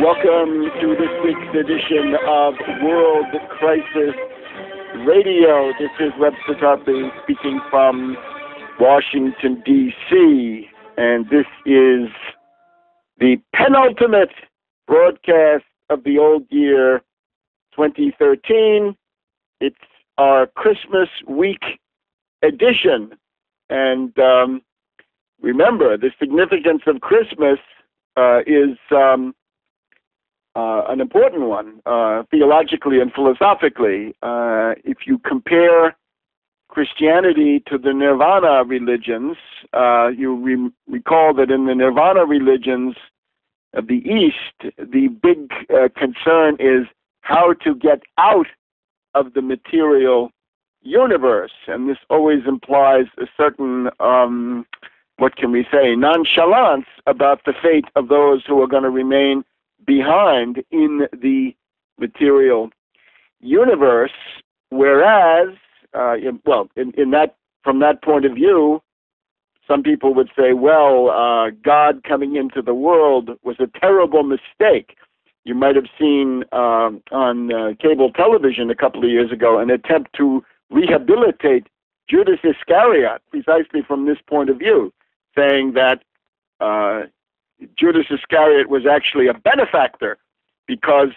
Welcome to this week's edition of World Crisis Radio. This is Webster Tarpley speaking from Washington, D.C., and this is the penultimate broadcast of the old year 2013. It's our Christmas week edition, and remember, the significance of Christmas is an important one, theologically and philosophically. If you compare Christianity to the Nirvana religions, you recall that in the Nirvana religions of the East, the big concern is how to get out of the material universe. And this always implies a certain, what can we say, nonchalance about the fate of those who are going to remain behind in the material universe, whereas, from that point of view, some people would say, well, God coming into the world was a terrible mistake. You might have seen on cable television a couple of years ago an attempt to rehabilitate Judas Iscariot precisely from this point of view, saying that Judas Iscariot was actually a benefactor because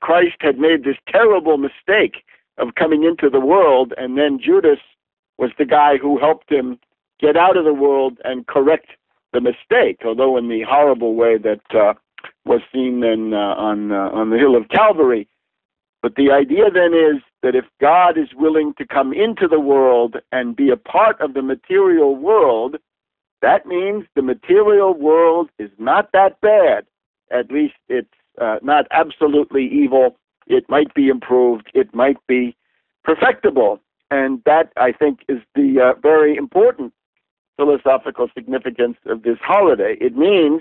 Christ had made this terrible mistake of coming into the world, and then Judas was the guy who helped him get out of the world and correct the mistake, although in the horrible way that was seen then on the hill of Calvary. But the idea then is that if God is willing to come into the world and be a part of the material world, that means the material world is not that bad. At least it's not absolutely evil. It might be improved. It might be perfectible. And that, I think, is the very important philosophical significance of this holiday. It means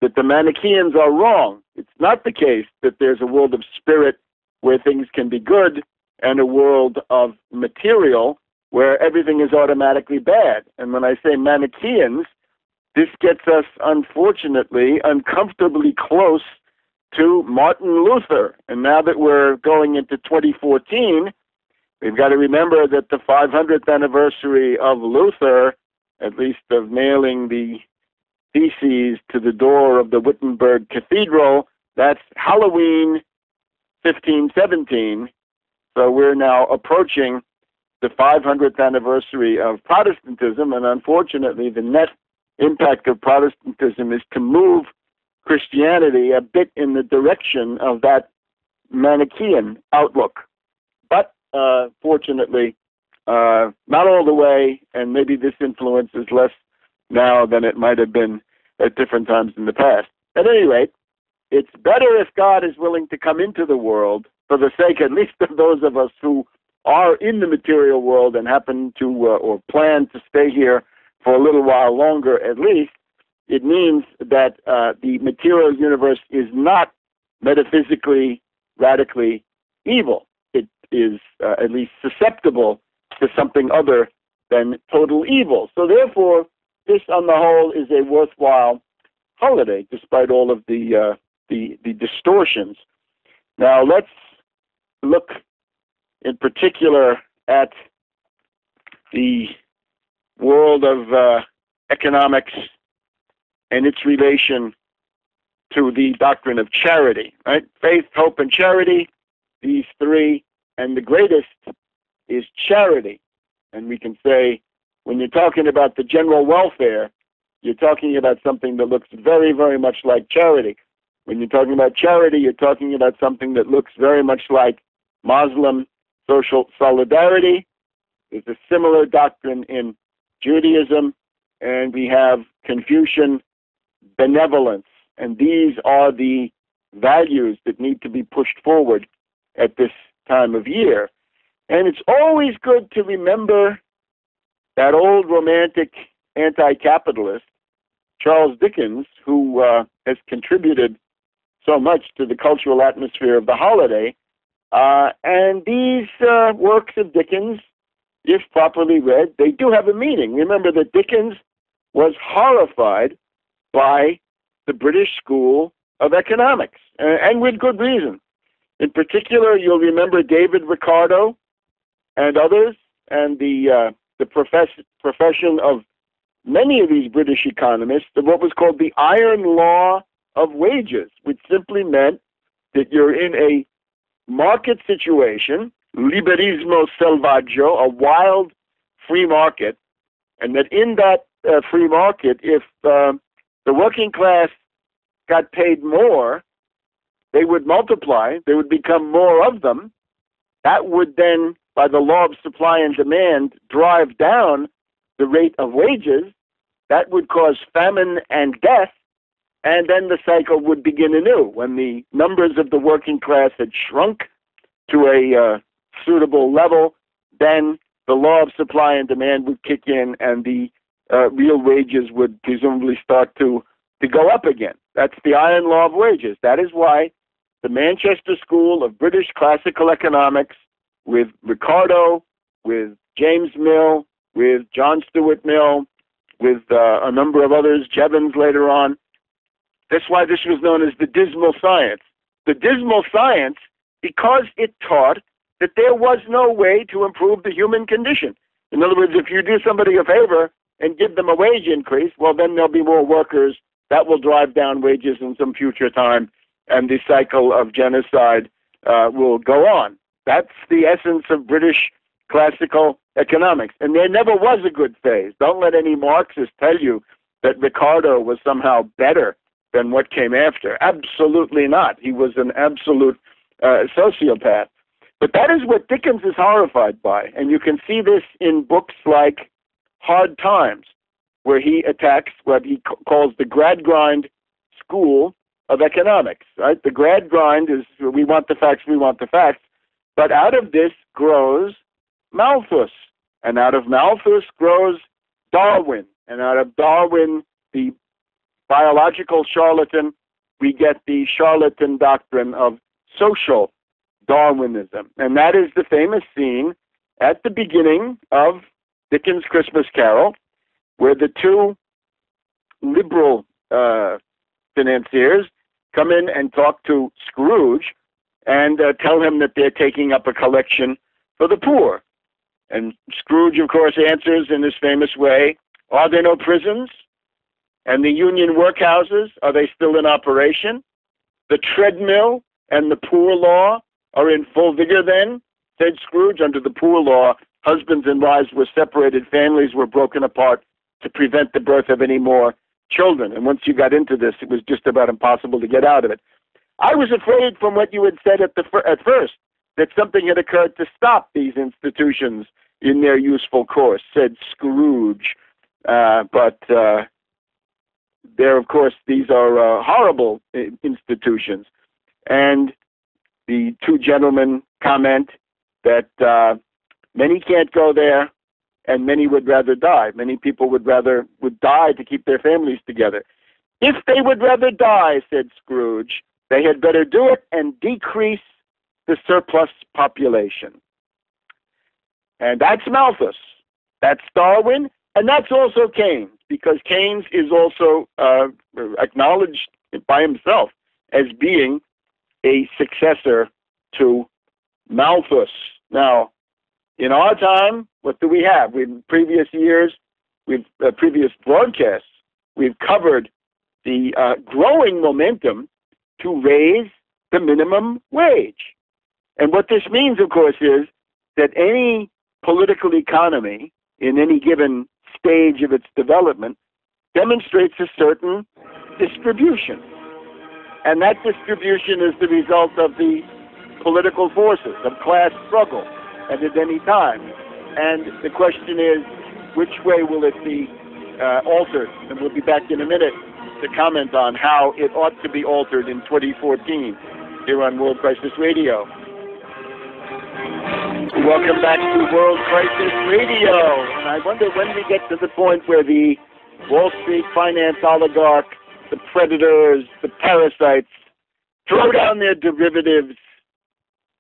that the Manichaeans are wrong. It's not the case that there's a world of spirit where things can be good and a world of material where everything is automatically bad. And when I say Manichaeans, this gets us, unfortunately, uncomfortably close to Martin Luther. And now that we're going into 2014, we've got to remember that the 500th anniversary of Luther, at least of nailing the theses to the door of the Wittenberg Cathedral, that's Halloween 1517. So we're now approaching the 500th anniversary of Protestantism, and unfortunately the net impact of Protestantism is to move Christianity a bit in the direction of that Manichaean outlook. But fortunately, not all the way, and maybe this influence is less now than it might have been at different times in the past. At any rate, it's better if God is willing to come into the world for the sake at least of those of us who are in the material world and happen to or plan to stay here for a little while longer at least. It means that the material universe is not metaphysically, radically evil. It is at least susceptible to something other than total evil. So therefore, this on the whole is a worthwhile holiday, despite all of the distortions. Now let's look in particular at the world of economics and its relation to the doctrine of charity, right? Faith, hope, and charity, these three, and the greatest is charity. And we can say, when you're talking about the general welfare, you're talking about something that looks very, very much like charity. When you're talking about charity, you're talking about something that looks very much like Muslim social solidarity. There's a similar doctrine in Judaism, and we have Confucian benevolence. And these are the values that need to be pushed forward at this time of year. And it's always good to remember that old romantic anti-capitalist, Charles Dickens, who has contributed so much to the cultural atmosphere of the holiday. And these works of Dickens, if properly read, they do have a meaning. Remember that Dickens was horrified by the British school of economics, and with good reason. In particular, you'll remember David Ricardo and others, and the profession of many of these British economists, of what was called the iron law of wages, which simply meant that you're in a market situation, liberismo selvaggio, a wild free market, and that in that free market, if the working class got paid more, they would multiply, there would become more of them. That would then, by the law of supply and demand, drive down the rate of wages. That would cause famine and death, and then the cycle would begin anew. When the numbers of the working class had shrunk to a suitable level, then the law of supply and demand would kick in, and the real wages would presumably start to go up again. That's the iron law of wages. That is why the Manchester School of British Classical Economics, with Ricardo, with James Mill, with John Stuart Mill, with a number of others, Jevons later on, that's why this was known as the dismal science. The dismal science, because it taught that there was no way to improve the human condition. In other words, if you do somebody a favor and give them a wage increase, well, then there'll be more workers. That will drive down wages in some future time, and the cycle of genocide will go on. That's the essence of British classical economics. And there never was a good phase. Don't let any Marxist tell you that Ricardo was somehow better than what came after. Absolutely not. He was an absolute sociopath. But that is what Dickens is horrified by. And you can see this in books like Hard Times, where he attacks what he calls the Gradgrind school of economics, right? The Gradgrind is, we want the facts, we want the facts. But out of this grows Malthus. And out of Malthus grows Darwin. And out of Darwin, the biological charlatan, we get the charlatan doctrine of social Darwinism. And that is the famous scene at the beginning of Dickens' Christmas Carol, where the two liberal financiers come in and talk to Scrooge and tell him that they're taking up a collection for the poor. And Scrooge, of course, answers in his famous way, are there no prisons? And the union workhouses, are they still in operation? The treadmill and the poor law are in full vigor then? Said Scrooge. Under the poor law, husbands and wives were separated, families were broken apart to prevent the birth of any more children. And once you got into this, it was just about impossible to get out of it. I was afraid from what you had said at first that something had occurred to stop these institutions in their useful course, said Scrooge. But there, of course, these are horrible institutions. And the two gentlemen comment that many can't go there and many would rather die. Many people would die to keep their families together. If they would rather die, said Scrooge, they had better do it and decrease the surplus population. And that's Malthus, that's Darwin, and that's also Keynes, because Keynes is also acknowledged by himself as being a successor to Malthus. Now, in our time, what do we have? In previous years, previous broadcasts, we've covered the growing momentum to raise the minimum wage. And what this means, of course, is that any political economy in any given stage of its development demonstrates a certain distribution. And that distribution is the result of the political forces, of class struggle, and at any time. And the question is, which way will it be altered? And we'll be back in a minute to comment on how it ought to be altered in 2014 here on World Crisis Radio. Welcome back to World Crisis Radio. And I wonder when we get to the point where the Wall Street finance oligarch, the predators, the parasites, throw down their derivatives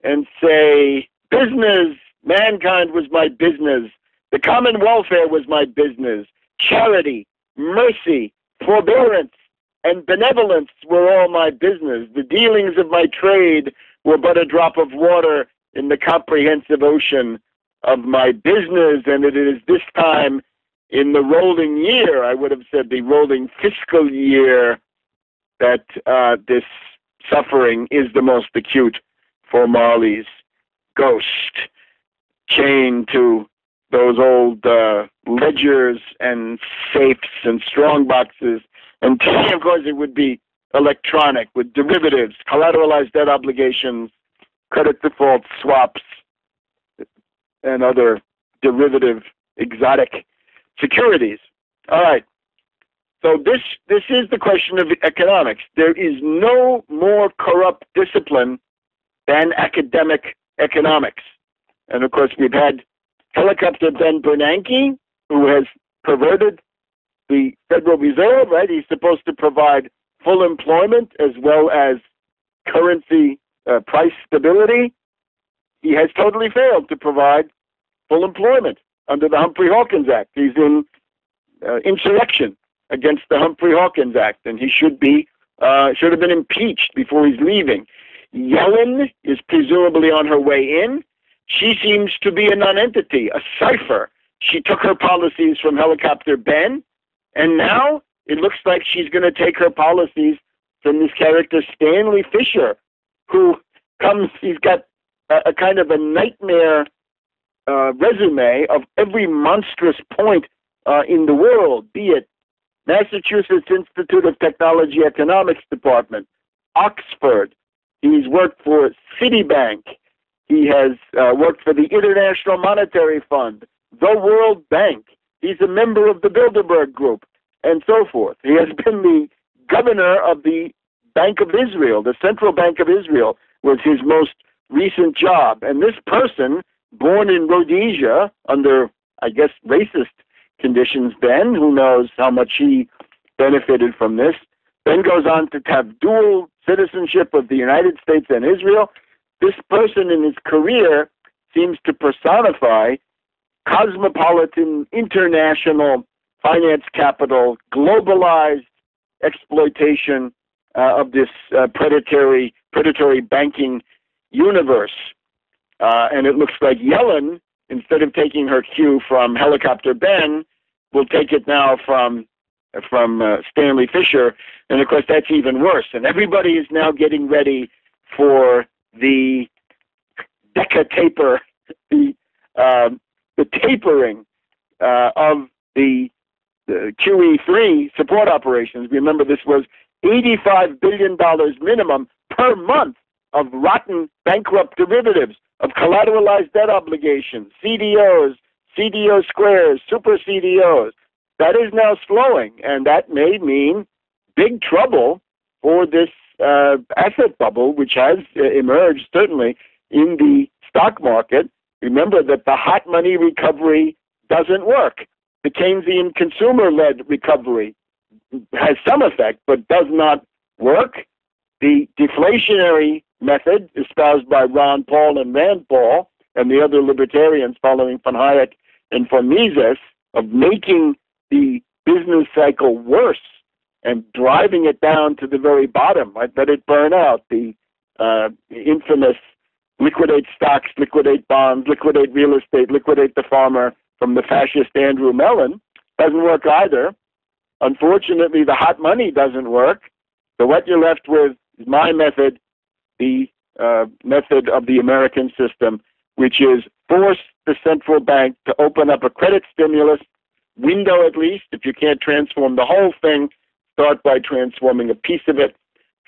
and say, business, mankind was my business, the common welfare was my business, charity, mercy, forbearance, and benevolence were all my business. The dealings of my trade were but a drop of water in the comprehensive ocean of my business, and it is this time in the rolling year, I would have said the rolling fiscal year, that this suffering is the most acute for Marley's ghost, chained to those old ledgers and safes and strong boxes. And today, of course, it would be electronic with derivatives, collateralized debt obligations, credit default swaps, and other derivative exotic securities. All right. So this is the question of economics. There is no more corrupt discipline than academic economics. And of course, we've had Helicopter Ben Bernanke, who has perverted the Federal Reserve, right? He's supposed to provide full employment as well as currency price stability. He has totally failed to provide full employment under the Humphrey-Hawkins Act. He's in insurrection against the Humphrey-Hawkins Act, and he should have been impeached before he's leaving. Yellen is presumably on her way in. She seems to be a nonentity, a cipher. She took her policies from Helicopter Ben, and now it looks like she's going to take her policies from this character Stanley Fischer, who he's got a kind of a nightmare resume of every monstrous point in the world, be it Massachusetts Institute of Technology Economics Department, Oxford. He's worked for Citibank. He has worked for the International Monetary Fund, the World Bank. He's a member of the Bilderberg Group, and so forth. He has been the governor of the Bank of Israel. The Central Bank of Israel was his most recent job. And this person, born in Rhodesia under, I guess, racist conditions then, who knows how much he benefited from this, then goes on to have dual citizenship of the United States and Israel. This person in his career seems to personify cosmopolitan, international finance capital, globalized exploitation of this predatory banking universe. And it looks like Yellen, instead of taking her cue from Helicopter Ben, will take it now from Stanley Fischer. And of course, that's even worse. And everybody is now getting ready for the Deca taper, the tapering of the QE3 support operations. Remember, this was $85 billion minimum per month of rotten, bankrupt derivatives, of collateralized debt obligations, CDOs, CDO squares, super CDOs. That is now slowing, and that may mean big trouble for this asset bubble, which has emerged certainly in the stock market. Remember that the hot money recovery doesn't work. The Keynesian consumer-led recovery has some effect, but does not work. The deflationary method espoused by Ron Paul and Rand Paul and the other libertarians following von Hayek and von Mises of making the business cycle worse and driving it down to the very bottom. Let it burn out. The infamous liquidate stocks, liquidate bonds, liquidate real estate, liquidate the farmer from the fascist Andrew Mellon doesn't work either. Unfortunately, the hot money doesn't work. So what you're left with is my method, the method of the American system, which is force the central bank to open up a credit stimulus window at least. If you can't transform the whole thing, start by transforming a piece of it.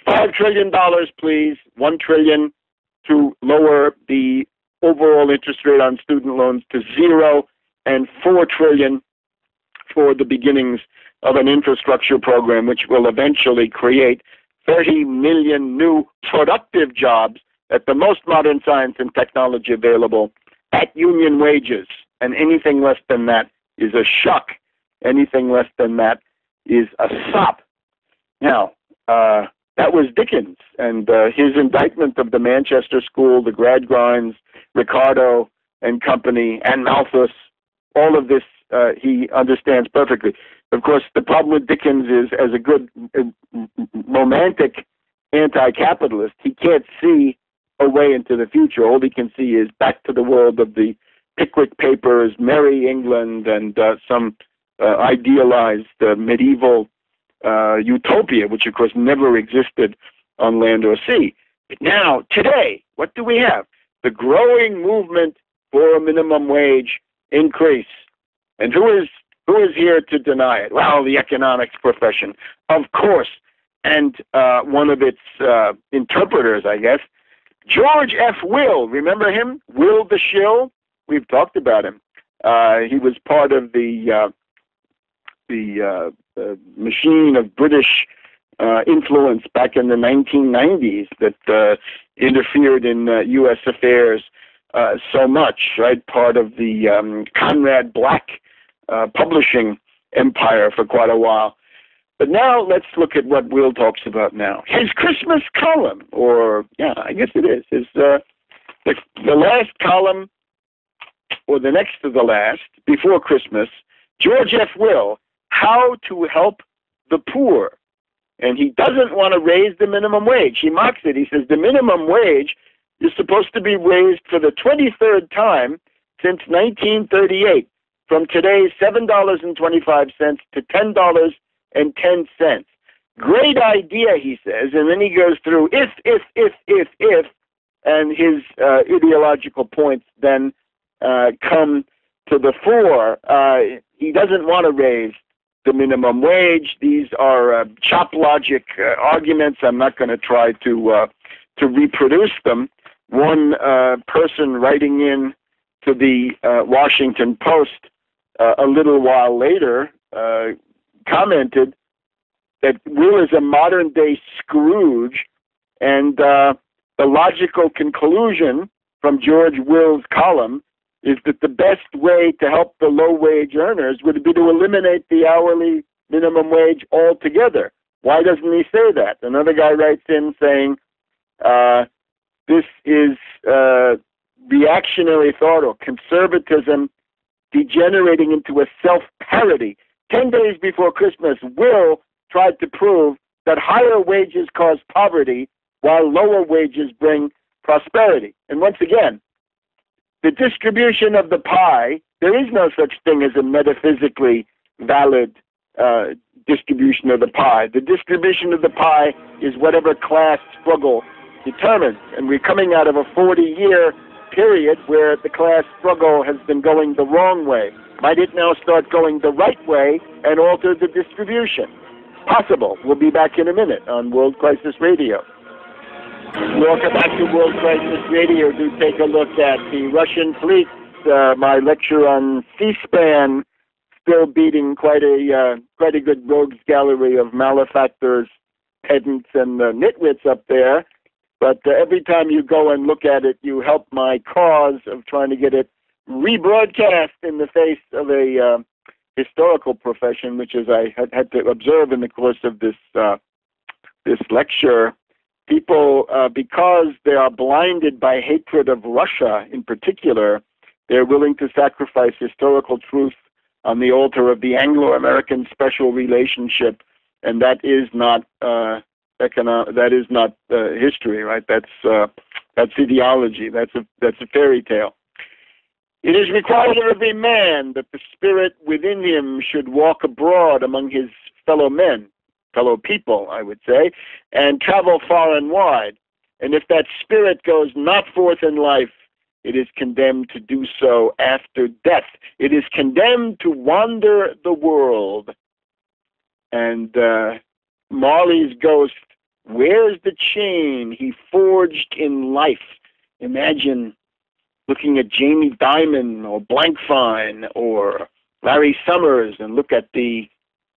$5 trillion, please. $1 trillion to lower the overall interest rate on student loans to zero, and $4 trillion for the beginnings of an infrastructure program which will eventually create 30 million new productive jobs at the most modern science and technology available at union wages. And anything less than that is a shock. Anything less than that is a sop. Now, that was Dickens and his indictment of the Manchester School, the Gradgrinds, Ricardo and company, and Malthus. All of this he understands perfectly. Of course, the problem with Dickens is, as a good romantic anti-capitalist, he can't see a way into the future. All he can see is back to the world of the Pickwick Papers, Merry England, and some idealized medieval utopia, which of course never existed on land or sea. But now, today, what do we have? The growing movement for a minimum wage increase. And who is here to deny it? Well, the economics profession, of course. And one of its interpreters, I guess, George F. Will. Remember him? Will the Shill? We've talked about him. He was part of the machine of British influence back in the 1990s that interfered in U.S. affairs so much, right? Part of the Conrad Black publishing empire for quite a while. But now let's look at what Will talks about now. His Christmas column, or, yeah, I guess it is, his, the last column, or the next to the last, before Christmas, George F. Will, How to Help the Poor. And he doesn't want to raise the minimum wage. He mocks it. He says the minimum wage is supposed to be raised for the 23rd time since 1938, from today's $7.25 to $10.10. Great idea, he says, and then he goes through if, and his ideological points then come to the fore. He doesn't want to raise the minimum wage. These are chop logic arguments. I'm not going to try to reproduce them. One person writing in to the Washington Post a little while later commented that Will is a modern-day Scrooge, and the logical conclusion from George Will's column is that the best way to help the low-wage earners would be to eliminate the hourly minimum wage altogether. Why doesn't he say that? Another guy writes in saying, this is reactionary thought or conservatism degenerating into a self-parody. 10 days before Christmas, Will tried to prove that higher wages cause poverty while lower wages bring prosperity. And once again, the distribution of the pie, there is no such thing as a metaphysically valid distribution of the pie. The distribution of the pie is whatever class struggle determines. And we're coming out of a 40-year period where the class struggle has been going the wrong way. Might it now start going the right way and alter the distribution? Possible. We'll be back in a minute on World Crisis Radio. Welcome back to World Crisis Radio. Do take a look at the Russian fleet. My lecture on C-SPAN still beating quite a good rogues gallery of malefactors, pedants, and nitwits up there. But every time you go and look at it, you help my cause of trying to get it rebroadcast in the face of a historical profession, which, as I had to observe in the course of this lecture, people, because they are blinded by hatred of Russia in particular, they're willing to sacrifice historical truth on the altar of the Anglo-American special relationship, and that is not history, right? That's ideology. That's a fairy tale. It is required of every man that the spirit within him should walk abroad among his fellow men, fellow people, I would say, and travel far and wide. And if that spirit goes not forth in life, it is condemned to do so after death. It is condemned to wander the world. And Marley's ghost, where's the chain he forged in life? Imagine looking at Jamie Dimon or Blankfein or Larry Summers and look at the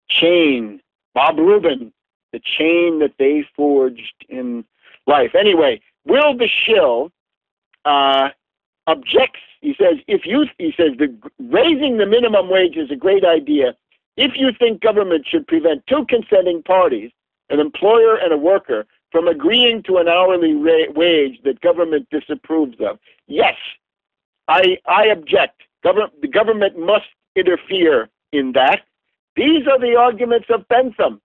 chain, Bob Rubin, the chain that they forged in life. Anyway, Will the Shill objects. He says, raising the minimum wage is a great idea if you think government should prevent two consenting parties, an employer and a worker, from agreeing to an hourly wage that government disapproves of. Yes, I object. The government must interfere in that. These are the arguments of Bentham.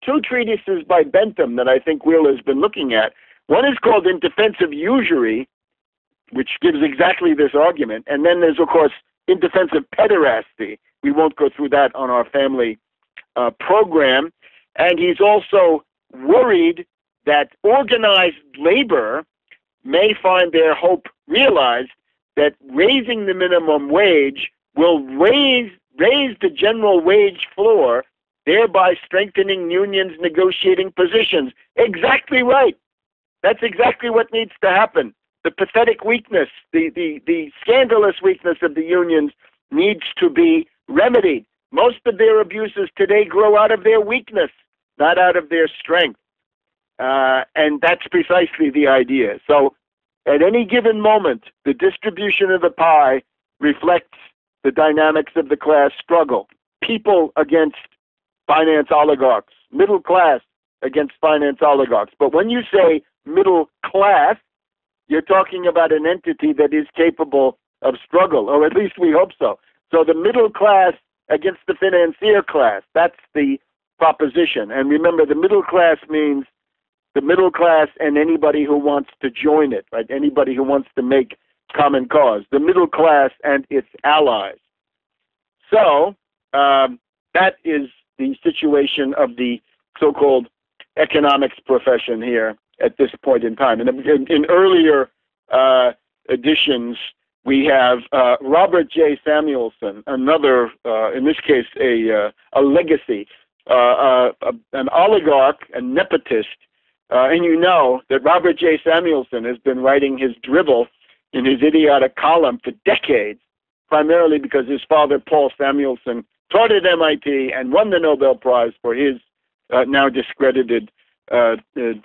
Two treatises by Bentham that I think Will has been looking at. One is called In Defense of Usury, which gives exactly this argument. And then there's, of course, In Defense of Pederasty. We won't go through that on our family program. And he's also worried that organized labor may find their hope realized, that raising the minimum wage will raise the general wage floor, thereby strengthening unions' negotiating positions. Exactly right. That's exactly what needs to happen. The pathetic weakness, the scandalous weakness of the unions needs to be remedied. Most of their abuses today grow out of their weakness, not out of their strength. And that's precisely the idea. So at any given moment, the distribution of the pie reflects the dynamics of the class struggle. People against finance oligarchs, middle class against finance oligarchs. But when you say middle class, you're talking about an entity that is capable of struggle, or at least we hope so. So the middle class against the financier class, that's the proposition. And remember, the middle class means the middle class and anybody who wants to join it, right? Anybody who wants to make common cause. The middle class and its allies. So that is the situation of the so-called economics profession here at this point in time. And in earlier editions, we have Robert J. Samuelson, another, in this case, a legacy, an oligarch, a nepotist. And you know that Robert J. Samuelson has been writing his drivel in his idiotic column for decades, primarily because his father, Paul Samuelson, taught at MIT and won the Nobel Prize for his now discredited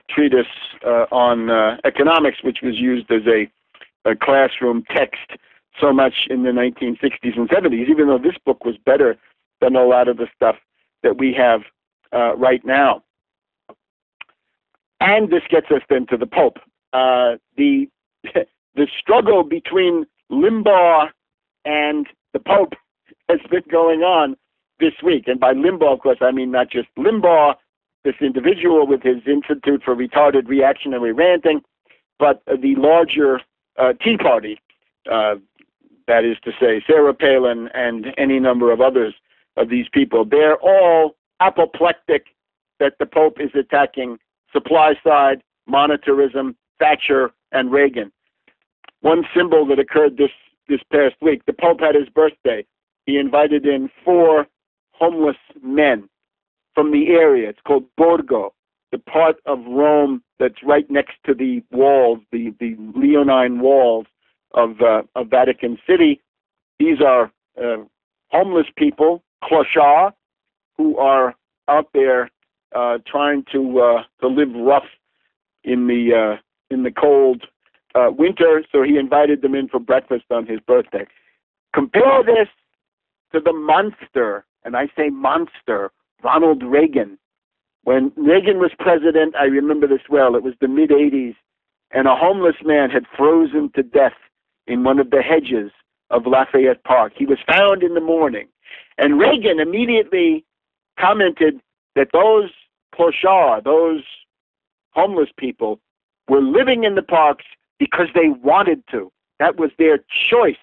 treatise on economics, which was used as a classroom text so much in the 1960s and 70s, even though this book was better than a lot of the stuff that we have right now. And this gets us then to the Pope. The struggle between Limbaugh and the Pope has been going on this week. And by Limbaugh, of course, I mean not just Limbaugh, this individual with his Institute for Retarded Reactionary Ranting, but the larger Tea Party, that is to say, Sarah Palin and any number of others of these people. They're all apoplectic that the Pope is attacking supply side, monetarism, Thatcher, and Reagan. One symbol that occurred this past week, the Pope had his birthday. He invited in 4 homeless men from the area. It's called Borgo, the part of Rome that's right next to the walls, the Leonine walls of Vatican City. These are homeless people, clochards, who are out there trying to live rough in the cold winter. So he invited them in for breakfast on his birthday. Compare this to the monster, and I say monster, Ronald Reagan. When Reagan was president, I remember this well, it was the mid-'80s, and a homeless man had frozen to death in one of the hedges of Lafayette Park. He was found in the morning, and Reagan immediately commented that those clochards, those homeless people, were living in the parks because they wanted to. That was their choice.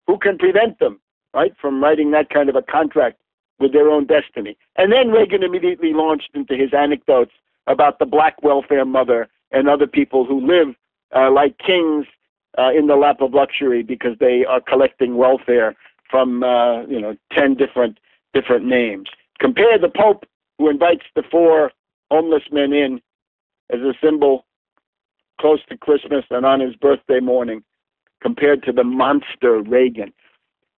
Who can prevent them, right, from writing that kind of a contract with their own destiny? And then Reagan immediately launched into his anecdotes about the black welfare mother and other people who live like kings in the lap of luxury because they are collecting welfare from 10 different names. Compare the Pope, who invites the 4 homeless men in as a symbol close to Christmas and on his birthday morning, compared to the monster Reagan.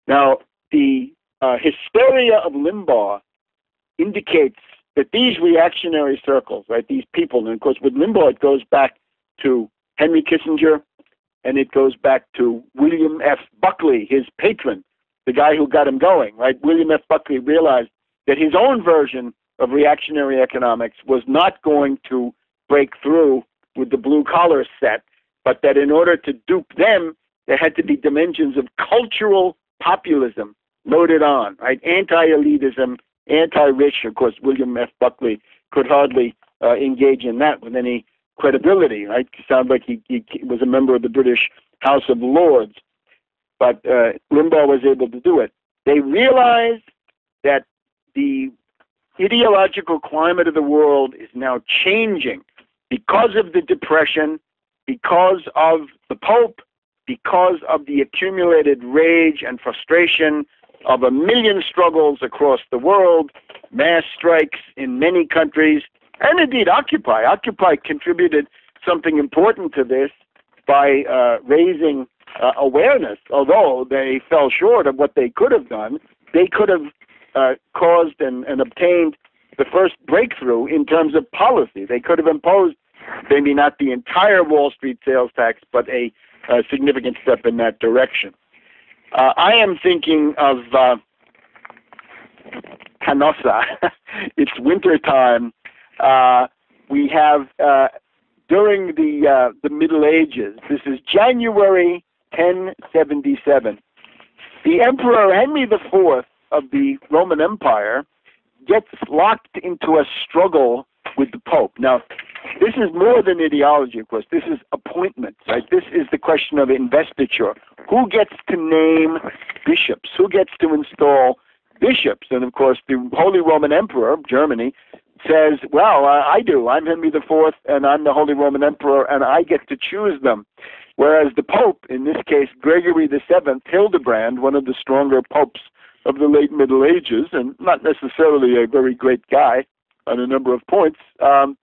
Now, the hysteria of Limbaugh indicates that these reactionary circles, right, these people, and of course with Limbaugh it goes back to Henry Kissinger, and it goes back to William F. Buckley, his patron, the guy who got him going, right? William F. Buckley realized that his own version of reactionary economics was not going to break through with the blue-collar set, but that in order to dupe them, there had to be dimensions of cultural populism, loaded on, right? Anti-elitism, anti-rich. Of course, William F. Buckley could hardly engage in that with any credibility, right? It sounds like he was a member of the British House of Lords, but Limbaugh was able to do it. They realized that the ideological climate of the world is now changing because of the Depression, because of the Pope, because of the accumulated rage and frustration of a million struggles across the world, mass strikes in many countries, and indeed Occupy. Occupy contributed something important to this by raising awareness. Although they fell short of what they could have done, they could have caused and obtained the first breakthrough in terms of policy. They could have imposed maybe not the entire Wall Street sales tax, but a significant step in that direction. I am thinking of Canossa. It's winter time. We have during the Middle Ages. This is January 1077. The Emperor Henry IV of the Roman Empire gets locked into a struggle with the Pope. Now, this is more than ideology, of course. This is appointments, right? This is the question of investiture. Who gets to name bishops? Who gets to install bishops? And, of course, the Holy Roman Emperor of Germany says, well, I do. I'm Henry IV, and I'm the Holy Roman Emperor, and I get to choose them. Whereas the Pope, in this case, Gregory VII, Hildebrand, one of the stronger popes of the late Middle Ages, and not necessarily a very great guy on a number of points, and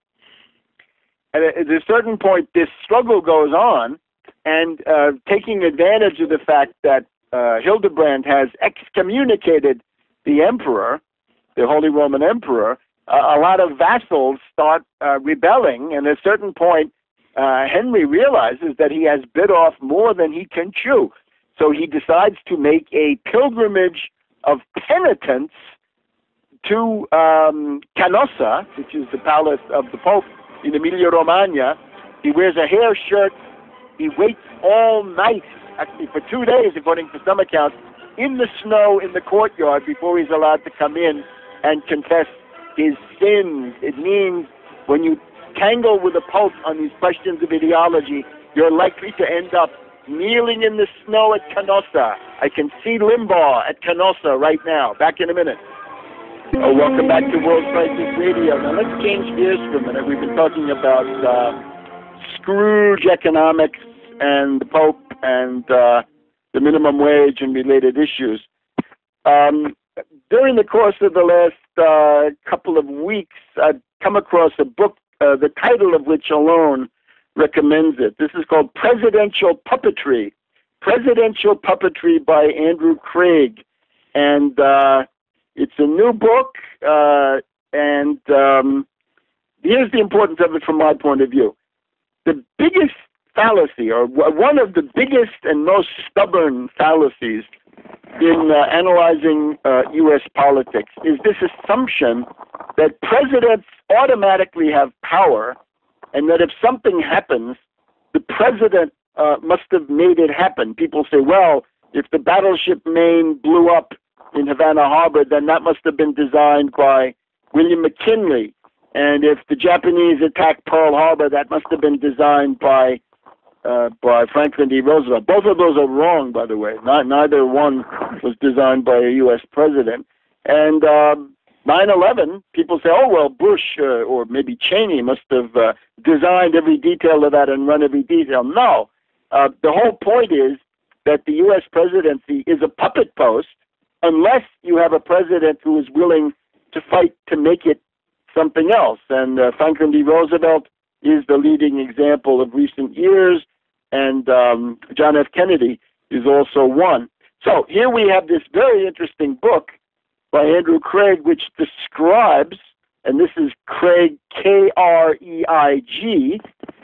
at a certain point, this struggle goes on, and taking advantage of the fact that Hildebrand has excommunicated the emperor, the Holy Roman Emperor, a lot of vassals start rebelling, and at a certain point, Henry realizes that he has bit off more than he can chew. So he decides to make a pilgrimage of penitence to Canossa, which is the palace of the Pope in Emilia-Romagna. He wears a hair shirt. He waits all night, actually for 2 days, according to some accounts, in the snow in the courtyard before he's allowed to come in and confess his sins. It means when you tangle with the Pope on these questions of ideology, you're likely to end up kneeling in the snow at Canossa. I can see Limbaugh at Canossa right now. Back in a minute. Welcome back to World Crisis Radio. Now let's change gears for a minute. We've been talking about Scrooge economics and the Pope and the minimum wage and related issues. During the course of the last couple of weeks, I've come across a book, the title of which alone recommends it. This is called Presidential Puppetry. Presidential Puppetry by Andrew Craig. And it's a new book, and here's the importance of it from my point of view. The biggest fallacy, or one of the biggest and most stubborn fallacies in analyzing U.S. politics is this assumption that presidents automatically have power, and that if something happens, the president must have made it happen. People say, well, if the battleship Maine blew up in Havana Harbor, then that must have been designed by William McKinley. And if the Japanese attacked Pearl Harbor, that must have been designed by Franklin D. Roosevelt. Both of those are wrong, by the way. Neither one was designed by a U.S. president. And 9/11, people say, oh, well, Bush or maybe Cheney must have designed every detail of that and run every detail. No. The whole point is that the U.S. presidency is a puppet post unless you have a president who is willing to fight to make it something else. And Franklin D. Roosevelt is the leading example of recent years, and John F. Kennedy is also one. So here we have this very interesting book by Andrew Craig, which describes, and this is Craig, K-R-E-I-G,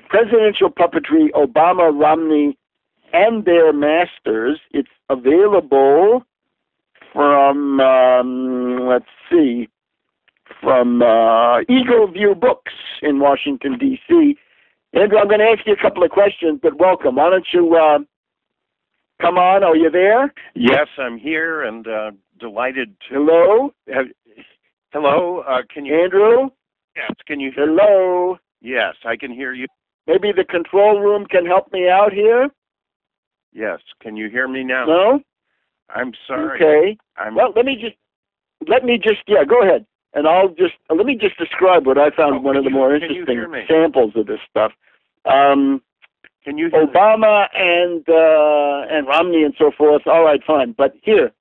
Presidential Puppetry, Obama, Romney, and Their Masters. It's available from, from Eagle View Books in Washington, D.C. Andrew, I'm going to ask you a couple of questions, but welcome. Why don't you come on? Are you there? Yes, I'm here, and delighted to... Hello? Hello? Can you... Andrew? Yes, can you hear... Hello? Yes, I can hear you. Maybe the control room can help me out here? Yes, can you hear me now? No? I'm sorry. Okay. Well, let me just, yeah, go ahead. And let me just describe what I found one of the more interesting samples of this stuff. Can you hear Obama and Romney and so forth, all right, fine. But here,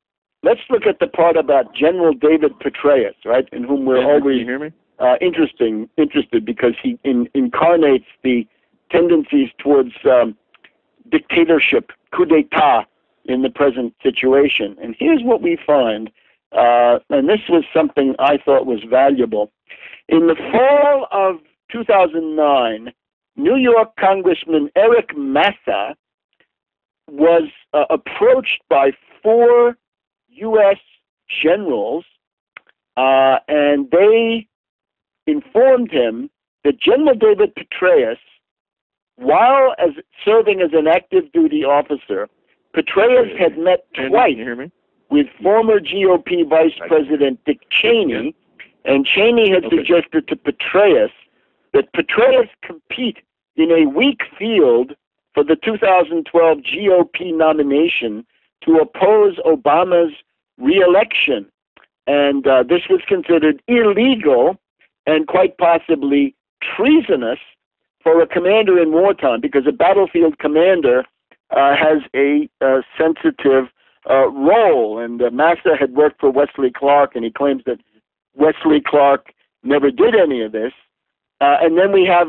let's look at the part about General David Petraeus, right, in whom we're always interested because he incarnates the tendencies towards dictatorship, coup d'etat in the present situation. And here's what we find, and this was something I thought was valuable. In the fall of 2009, New York Congressman Eric Massa was approached by 4 U.S. generals, and they informed him that General David Petraeus, while serving as an active duty officer, Petraeus had met twice with former GOP Vice President Dick Cheney, and Cheney had suggested to Petraeus that Petraeus compete in a weak field for the 2012 GOP nomination to oppose Obama's re-election. And this was considered illegal and quite possibly treasonous for a commander in wartime, because a battlefield commander has a sensitive role. And Massa had worked for Wesley Clark, and he claims that Wesley Clark never did any of this. And then we have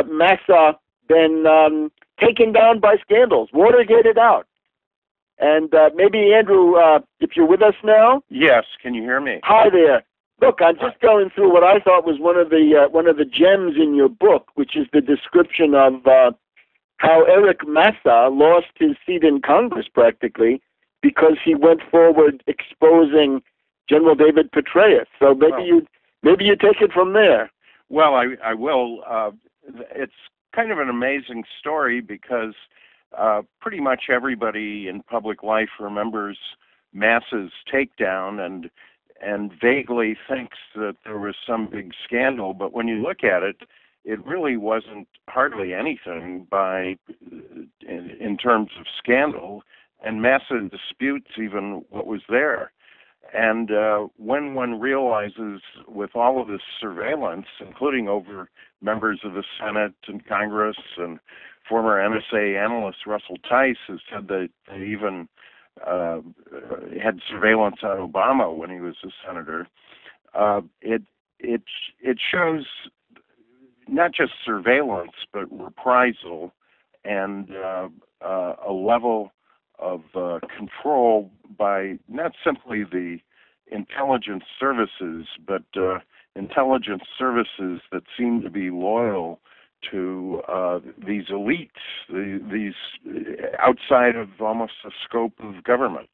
Massa then taken down by scandals, Watergated out. And maybe, Andrew, if you're with us now? Yes, can you hear me? Hi there. Look, I'm just going through what I thought was one of the gems in your book, which is the description of how Eric Massa lost his seat in Congress practically because he went forward exposing General David Petraeus. So maybe you take it from there. Well, I will. It's kind of an amazing story because pretty much everybody in public life remembers Massa's takedown and vaguely thinks that there was some big scandal. But when you look at it, it really wasn't hardly anything in terms of scandal, and Massa disputes even what was there. And when one realizes with all of this surveillance, including over members of the Senate and Congress, and former NSA analyst Russell Tice has said that they even had surveillance on Obama when he was a senator, it shows not just surveillance, but reprisal and a level of control by not simply the intelligence services, but intelligence services that seem to be loyal to these elites, these outside of almost the scope of government.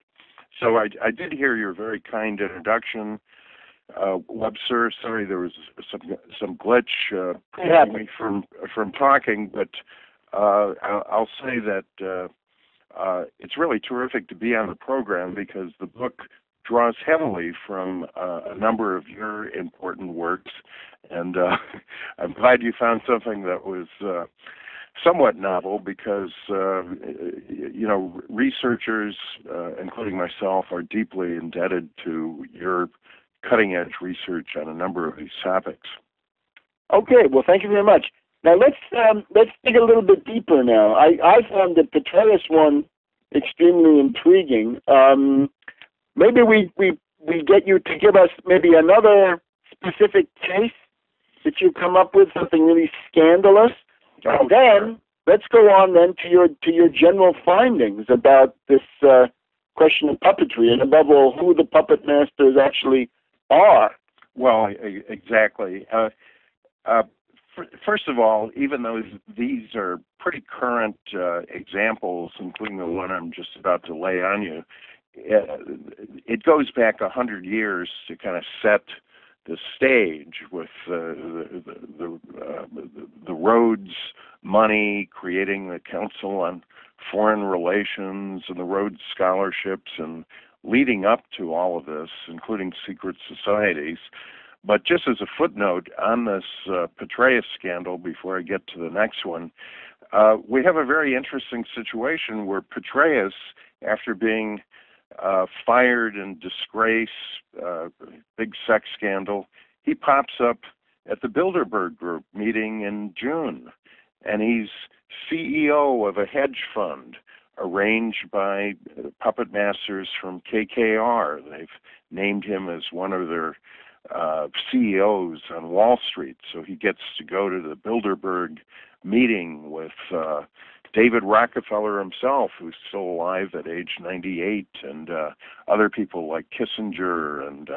So I did hear your very kind introduction, Webster. Sorry, there was some glitch preventing me from talking, but I'll say that it's really terrific to be on the program because the book draws heavily from a number of your important works, and I'm glad you found something that was somewhat novel because, researchers, including myself, are deeply indebted to your cutting-edge research on a number of these topics. Okay, well, thank you very much. Now, let's dig a little bit deeper now. I found the Petraeus one extremely intriguing. Maybe we get you to give us maybe another specific case that you come up with, something really scandalous. And then let's go on then to your general findings about this question of puppetry, and above all, who the puppet masters actually are. Well, exactly. First of all, even though these are pretty current examples, including the one I'm just about to lay on you, it goes back 100 years to kind of set the stage with the Rhodes money, creating the Council on Foreign Relations and the Rhodes Scholarships and leading up to all of this, including secret societies. But just as a footnote on this Petraeus scandal, before I get to the next one, we have a very interesting situation where Petraeus, after being fired and disgraced, big sex scandal, he pops up at the Bilderberg Group meeting in June, and he's CEO of a hedge fund arranged by puppet masters from KKR. They've named him as one of their CEOs on Wall Street, so he gets to go to the Bilderberg meeting with David Rockefeller himself, who's still alive at age 98, and other people like Kissinger and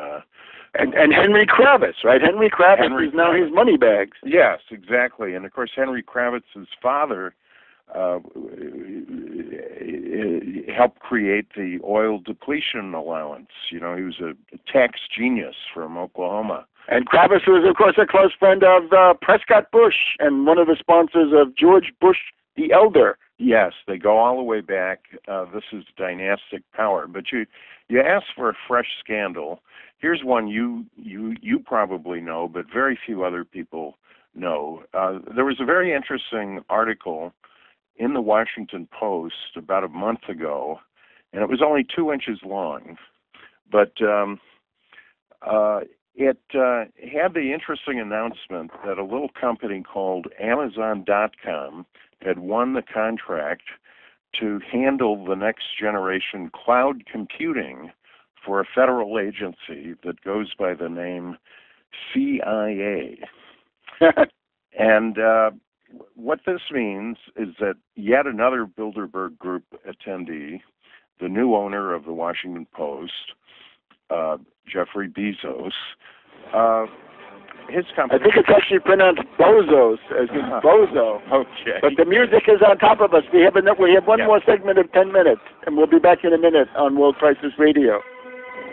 Henry Kravitz, right? Henry Kravitz is now his money bags. Yes, exactly. And of course, Henry Kravitz's father helped create the oil depletion allowance. You know, he was a tax genius from Oklahoma. And Kravitz was, of course, a close friend of Prescott Bush and one of the sponsors of George Bush the Elder. Yes, they go all the way back. This is dynastic power. But you asked for a fresh scandal. Here's one you probably know, but very few other people know. There was a very interesting article in the Washington Post about a month ago, and it was only 2 inches long, but it had the interesting announcement that a little company called Amazon.com had won the contract to handle the next generation cloud computing for a federal agency that goes by the name CIA. And what this means is that yet another Bilderberg Group attendee, the new owner of the Washington Post, Jeffrey Bezos, his company... I think it's actually pronounced Bozos, as in Bozo. Okay. But the music is on top of us. We have one more segment of 10 minutes, and we'll be back in a minute on World Crisis Radio.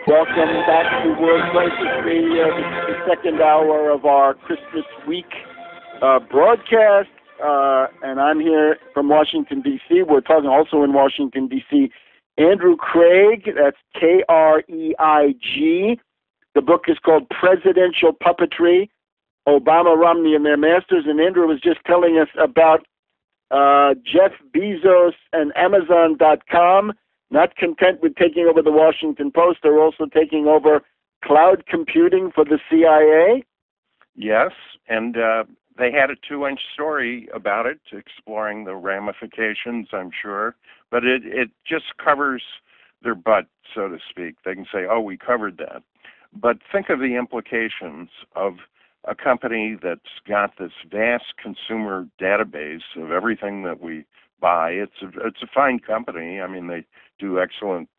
Welcome back to World Crisis Radio. This is the second hour of our Christmas week broadcast, and I'm here from Washington, D.C. We're talking also in Washington, D.C., Andrew Craig, that's Kreig. The book is called Presidential Puppetry, Obama, Romney, and Their Masters. And Andrew was just telling us about Jeff Bezos and Amazon.com. Not content with taking over the Washington Post, they're also taking over cloud computing for the CIA. Yes, and they had a 2-inch story about it, exploring the ramifications, I'm sure. But it just covers their butt, so to speak. They can say, oh, we covered that. But think of the implications of a company that's got this vast consumer database of everything that we buy. It's a fine company. I mean, they do excellent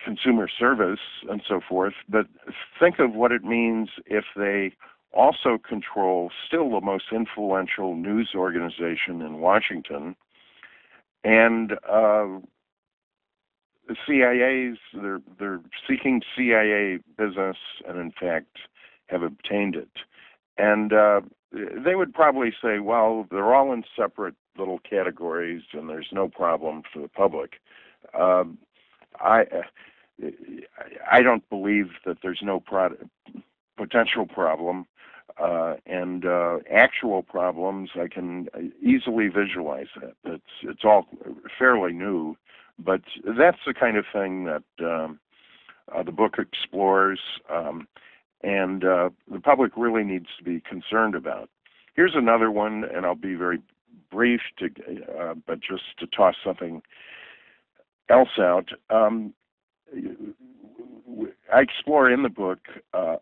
consumer service and so forth. But think of what it means if they also control still the most influential news organization in Washington. And the CIA's, they're seeking CIA business and, in fact, have obtained it. And they would probably say, well, they're all in separate little categories and there's no problem for the public. I don't believe that there's no potential problem. And actual problems, I can easily visualize that. It's all fairly new, but that's the kind of thing that the book explores, and the public really needs to be concerned about. Here's another one, and I'll be very brief, but just to toss something else out. I explore in the book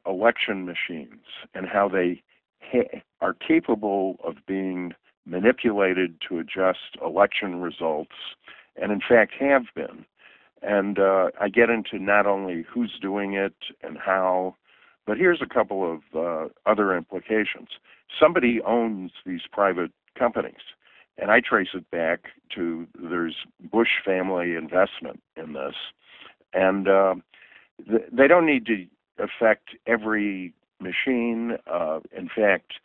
election machines and how they are capable of being manipulated to adjust election results, and in fact have been. And I get into not only who's doing it and how, but here's a couple of other implications. Somebody owns these private companies, and I trace it back to there's Bush family investment in this. And they don't need to affect every machine. In fact,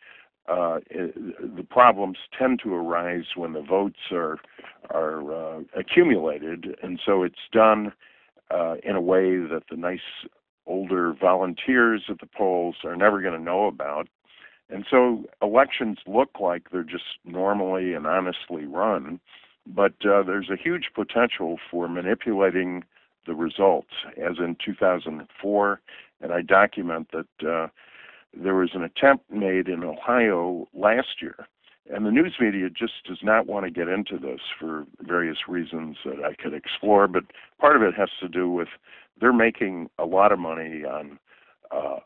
the problems tend to arise when the votes are accumulated, and so it's done in a way that the nice older volunteers at the polls are never going to know about. And so elections look like they're just normally and honestly run, but there's a huge potential for manipulating the results, as in 2004, and I document that there was an attempt made in Ohio last year, and the news media just does not want to get into this for various reasons that I could explore, but part of it has to do with they're making a lot of money on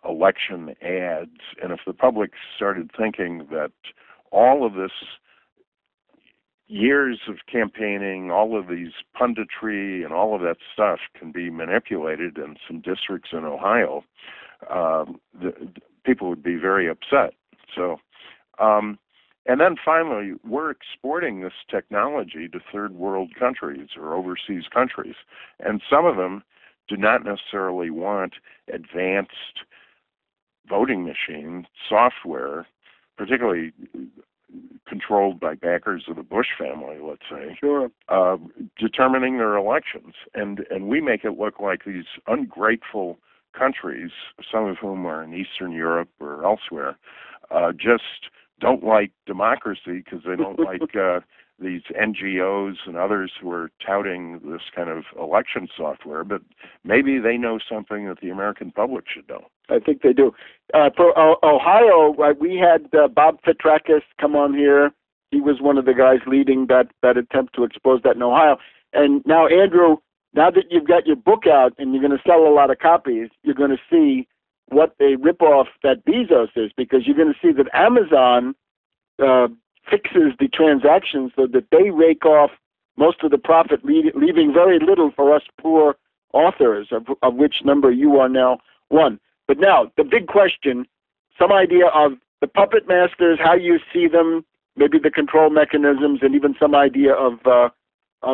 election ads, and if the public started thinking that all of this years of campaigning, all of these punditry and all of that stuff can be manipulated in some districts in Ohio, people would be very upset. So, and then finally, we're exporting this technology to third world countries or overseas countries, and some of them do not necessarily want advanced voting machine software, particularly controlled by backers of the Bush family, let's say, sure, determining their elections. And we make it look like these ungrateful countries, some of whom are in Eastern Europe or elsewhere, just don't like democracy because they don't like these NGOs and others who are touting this kind of election software, but maybe they know something that the American public should know. I think they do. For Ohio, we had Bob Petrakis come on here. He was one of the guys leading that attempt to expose that in Ohio. And now, Andrew, now that you've got your book out and you're going to sell a lot of copies, you're going to see what a ripoff that Bezos is, because you're going to see that Amazon fixes the transactions so that they rake off most of the profit, leaving very little for us poor authors, of which number you are now one. But now, the big question, some idea of the puppet masters, how you see them, maybe the control mechanisms, and even some idea of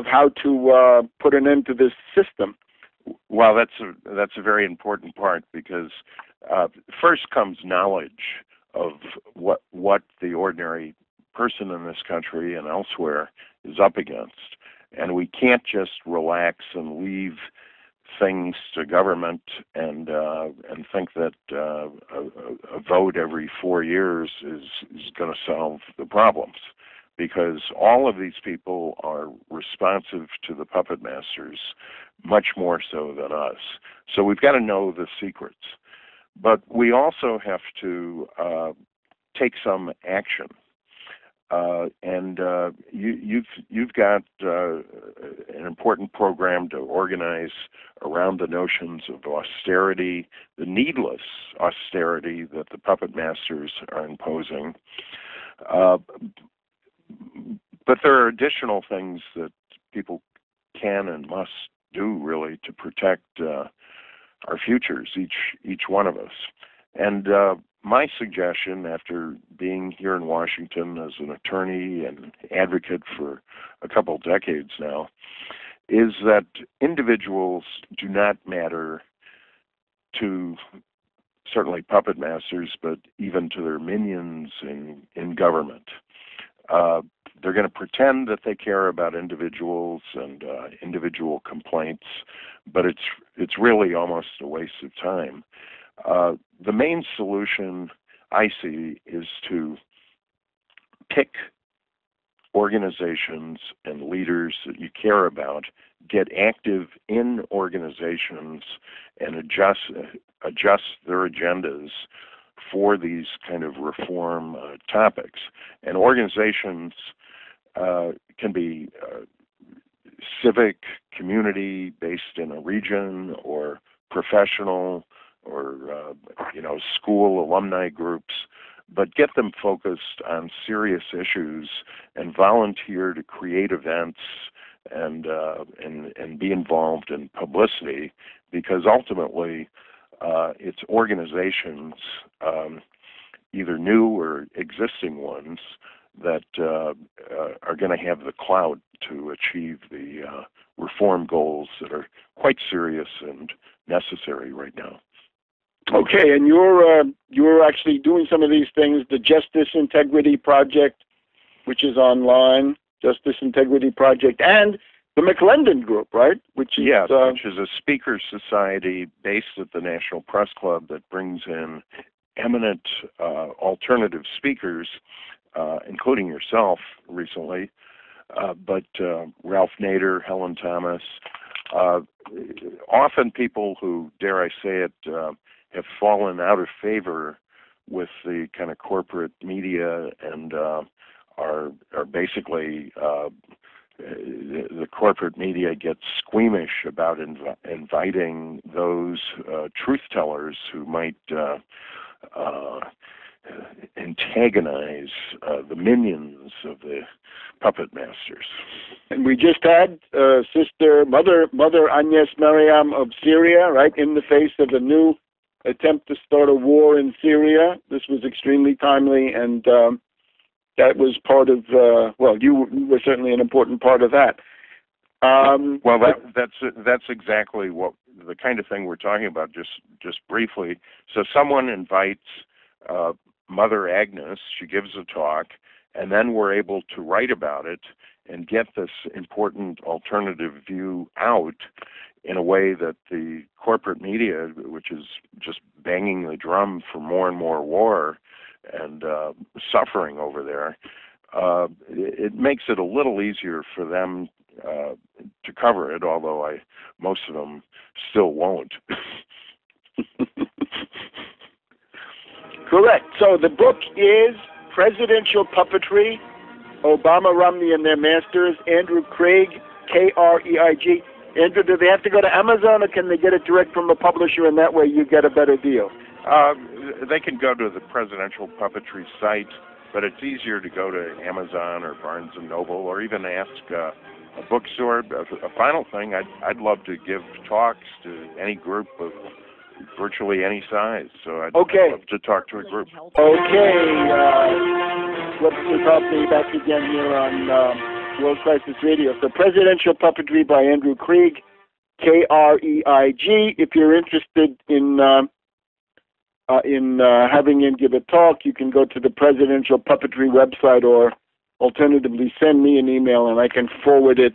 how to put an end to this system. Well, that's a very important part, because first comes knowledge of what the ordinary person in this country and elsewhere is up against, and we can't just relax and leave things to government and think that a vote every 4 years is going to solve the problems, because all of these people are responsive to the puppet masters much more so than us. So we've got to know the secrets, but we also have to take some action. And you've got an important program to organize around the notions of austerity, the needless austerity that the puppet masters are imposing. But there are additional things that people can and must do, really, to protect our futures, each one of us. And my suggestion, after being here in Washington as an attorney and advocate for a couple decades now, is that individuals do not matter to certainly puppet masters, but even to their minions in government. They're going to pretend that they care about individuals and individual complaints, but it's really almost a waste of time. The main solution I see is to pick organizations and leaders that you care about, get active in organizations, and adjust their agendas for these kind of reform topics. And organizations can be civic, community, based in a region, or professional, or school alumni groups, but get them focused on serious issues and volunteer to create events and be involved in publicity, because ultimately it's organizations, either new or existing ones, that are going to have the clout to achieve the reform goals that are quite serious and necessary right now. Okay, and you're actually doing some of these things. The Justice Integrity Project, which is online, Justice Integrity Project, and the McClendon Group, right? Which is a speakers society based at the National Press Club that brings in eminent alternative speakers, including yourself recently, but Ralph Nader, Helen Thomas, often people who, dare I say it, have fallen out of favor with the kind of corporate media and are basically the corporate media gets squeamish about inviting those truth tellers who might antagonize the minions of the puppet masters. And we just had Mother Agnes Mariam of Syria, right, in the face of a new attempt to start a war in Syria. This was extremely timely, and that was part of, you were certainly an important part of that. That's exactly what the kind of thing we're talking about, just briefly. So someone invites Mother Agnes, she gives a talk, and then we're able to write about it and get this important alternative view out in a way that the corporate media, which is just banging the drum for more and more war and suffering over there, it makes it a little easier for them to cover it, although most of them still won't. Correct. So the book is Presidential Puppetry, Obama, Romney, and Their Masters, Andrew Craig, K-R-E-I-G. Andrew, do they have to go to Amazon, or can they get it direct from a publisher, and that way you get a better deal? They can go to the Presidential Puppetry site, but it's easier to go to Amazon or Barnes & Noble, or even ask a bookstore. A final thing, I'd love to give talks to any group of virtually any size, so I'd love to talk to a group. Okay, Webster Tarpley back again here on World Crisis Radio. So Presidential Puppetry by Andrew Krieg, K-R-E-I-G. If you're interested in having him give a talk, you can go to the Presidential Puppetry website, or alternatively send me an email and I can forward it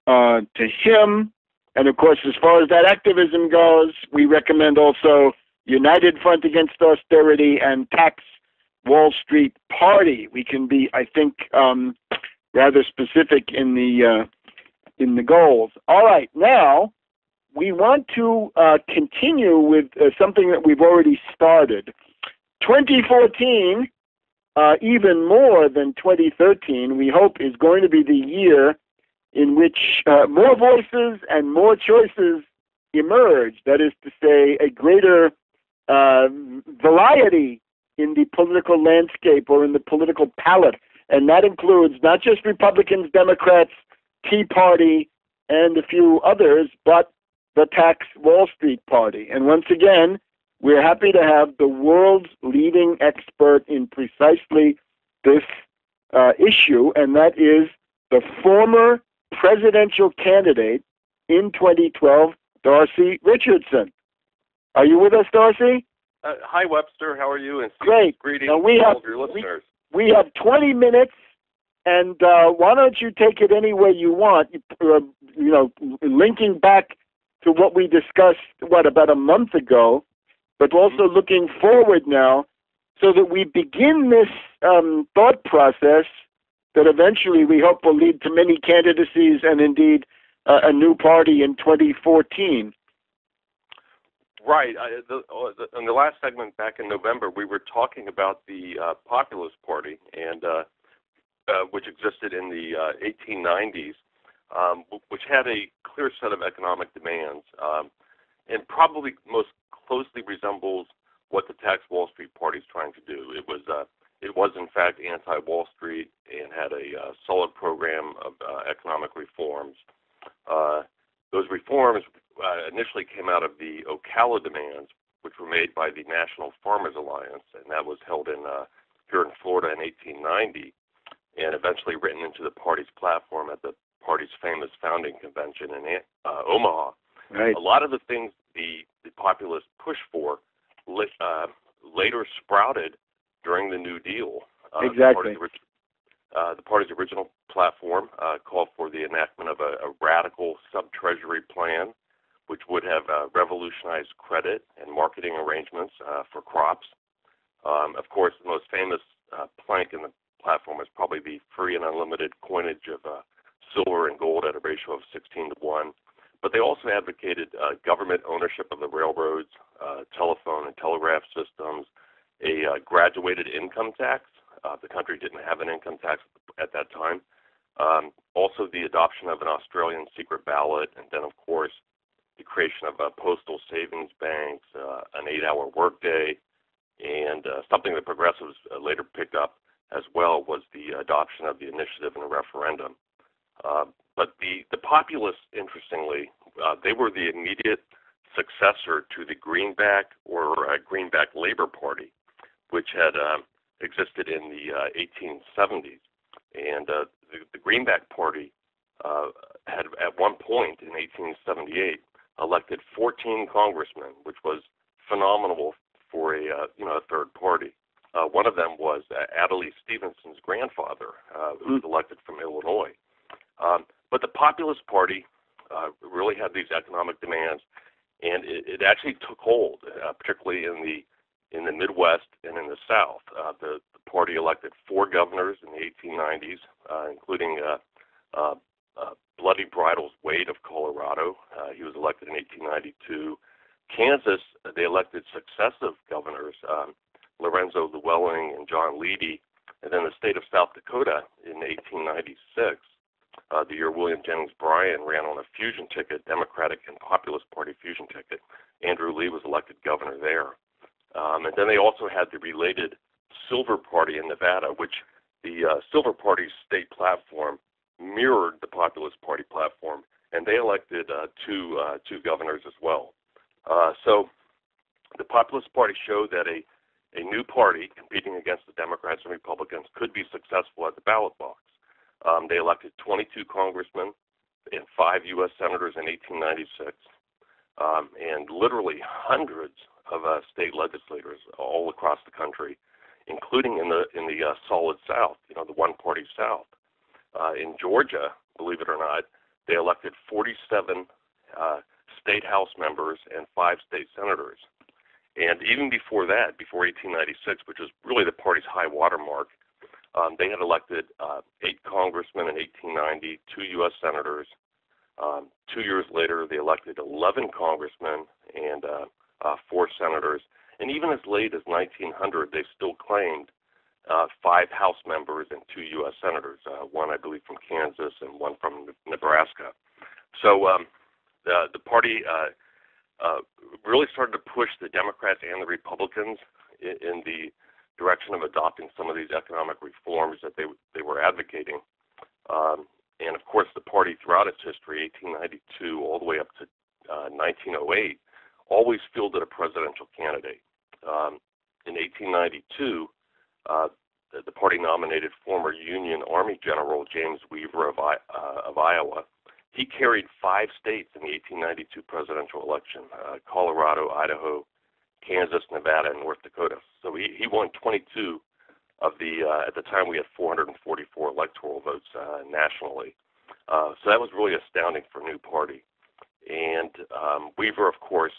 to him. And of course, as far as that activism goes, we recommend also United Front Against Austerity and Tax Wall Street Party. We can be, I think, rather specific in the goals. All right, now we want to continue with something that we've already started. 2014, even more than 2013, we hope is going to be the year in which more voices and more choices emerge. That is to say, a greater variety in the political landscape or in the political palette. And that includes not just Republicans, Democrats, Tea Party, and a few others, but the Tax Wall Street Party. And once again, we're happy to have the world's leading expert in precisely this issue, and that is the former presidential candidate in 2012, Darcy Richardson. Are you with us, Darcy? Hi, Webster. How are you? And great. Greetings now to all of your listeners. We have 20 minutes, and why don't you take it any way you want? Linking back to what we discussed, about a month ago, but also looking forward now, so that we begin this thought process that eventually we hope will lead to many candidacies and indeed a new party in 2014. Right. In the last segment back in November, we were talking about the Populist Party, and which existed in the 1890s, which had a clear set of economic demands, and probably most closely resembles what the Tax Wall Street Party is trying to do. It was in fact anti-Wall Street and had a solid program of economic reforms. Those reforms initially came out of the Ocala demands, which were made by the National Farmers Alliance, and that was held here in Florida in 1890, and eventually written into the party's platform at the party's famous founding convention in Omaha. Right. A lot of the things the populists pushed for later sprouted during the New Deal. Exactly. The party's original platform called for the enactment of a radical sub-treasury plan, which would have revolutionized credit and marketing arrangements for crops. Of course, the most famous plank in the platform is probably the free and unlimited coinage of silver and gold at a ratio of 16-1. But they also advocated government ownership of the railroads, telephone and telegraph systems, a graduated income tax. The country didn't have an income tax at that time. Also the adoption of an Australian secret ballot, and then, of course, the creation of postal savings banks, an 8-hour workday, and something that progressives later picked up as well was the adoption of the initiative and a referendum. But the populists, interestingly, they were the immediate successor to the Greenback or Greenback Labor Party, which had existed in the 1870s. And the Greenback Party had, at one point in 1878, elected 14 congressmen, which was phenomenal for a third party. One of them was Adlai Stevenson's grandfather, who was elected from Illinois. But the Populist Party really had these economic demands, and it actually took hold, particularly in the Midwest and in the South. The party elected 4 governors in the 1890s, including Bloody Bridles Wade of Colorado. He was elected in 1892. Kansas, they elected successive governors, Lorenzo Llewellyn and John Leedy. And then the state of South Dakota in 1896, the year William Jennings Bryan ran on a fusion ticket, Democratic and Populist Party fusion ticket. Andrew Lee was elected governor there. And then they also had the related Silver Party in Nevada, which the Silver Party's state platform mirrored the Populist Party platform, and they elected two governors as well. So the Populist Party showed that a new party competing against the Democrats and Republicans could be successful at the ballot box. They elected 22 congressmen and 5 U.S. senators in 1896, and literally hundreds of state legislators all across the country, including in the solid South, the one-party South. In Georgia, believe it or not, they elected 47 state House members and 5 state senators. And even before that, before 1896, which was really the party's high water mark, they had elected 8 congressmen in 1890, 2 U.S. senators. 2 years later, they elected 11 congressmen and 4 senators. And even as late as 1900, they still claimed 5 House members and 2 U.S. senators, one, I believe, from Kansas and one from Nebraska. So the party really started to push the Democrats and the Republicans in the direction of adopting some of these economic reforms that they were advocating. And, of course, the party throughout its history, 1892 all the way up to 1908, always fielded a presidential candidate. In 1892, the party nominated former Union Army General James Weaver of Iowa. He carried 5 states in the 1892 presidential election: Colorado, Idaho, Kansas, Nevada, and North Dakota. So he won 22 of the, at the time we had 444 electoral votes nationally. So that was really astounding for a new party. And Weaver, of course,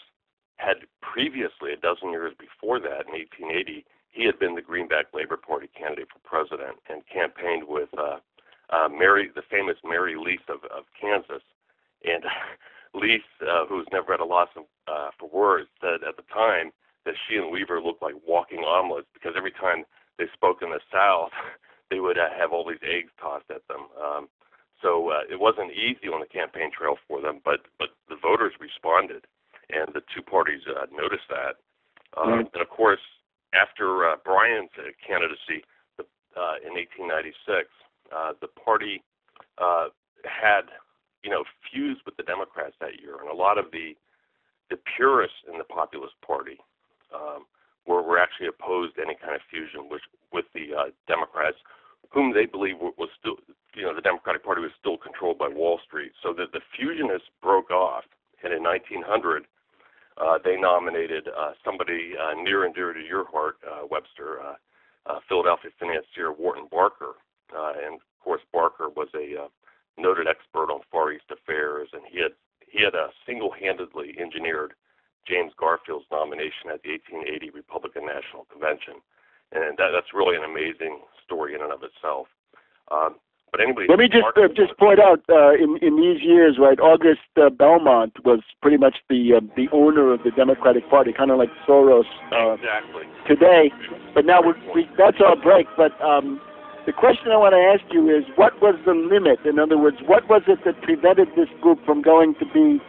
had previously, a dozen years before that, in 1880, he had been the Greenback Labor Party candidate for president and campaigned with the famous Mary Leith of Kansas. And Leith, who's never had a loss for words, said at the time that she and Weaver looked like walking omelets because every time they spoke in the South, they would have all these eggs tossed at them. So it wasn't easy on the campaign trail for them, but the voters responded, and the two parties noticed that. And of course, after Bryan's candidacy in 1896, the party had, fused with the Democrats that year, and a lot of the purists in the Populist Party were actually opposed to any kind of fusion with the Democrats, whom they believed was still, the Democratic Party was still controlled by Wall Street. So that the fusionists broke off, and in 1900, they nominated somebody near and dear to your heart, Webster, Philadelphia financier Wharton Barker. and of course Barker was a noted expert on Far East affairs, and he had single-handedly engineered James Garfield's nomination at the 1880 Republican National Convention, and that's really an amazing story in and of itself. But anyway, let me just point out in these years, right? August Belmont was pretty much the owner of the Democratic Party, kind of like Soros exactly today. But now that's our break. But the question I want to ask you is, what was the limit? In other words, what was it that prevented this group from being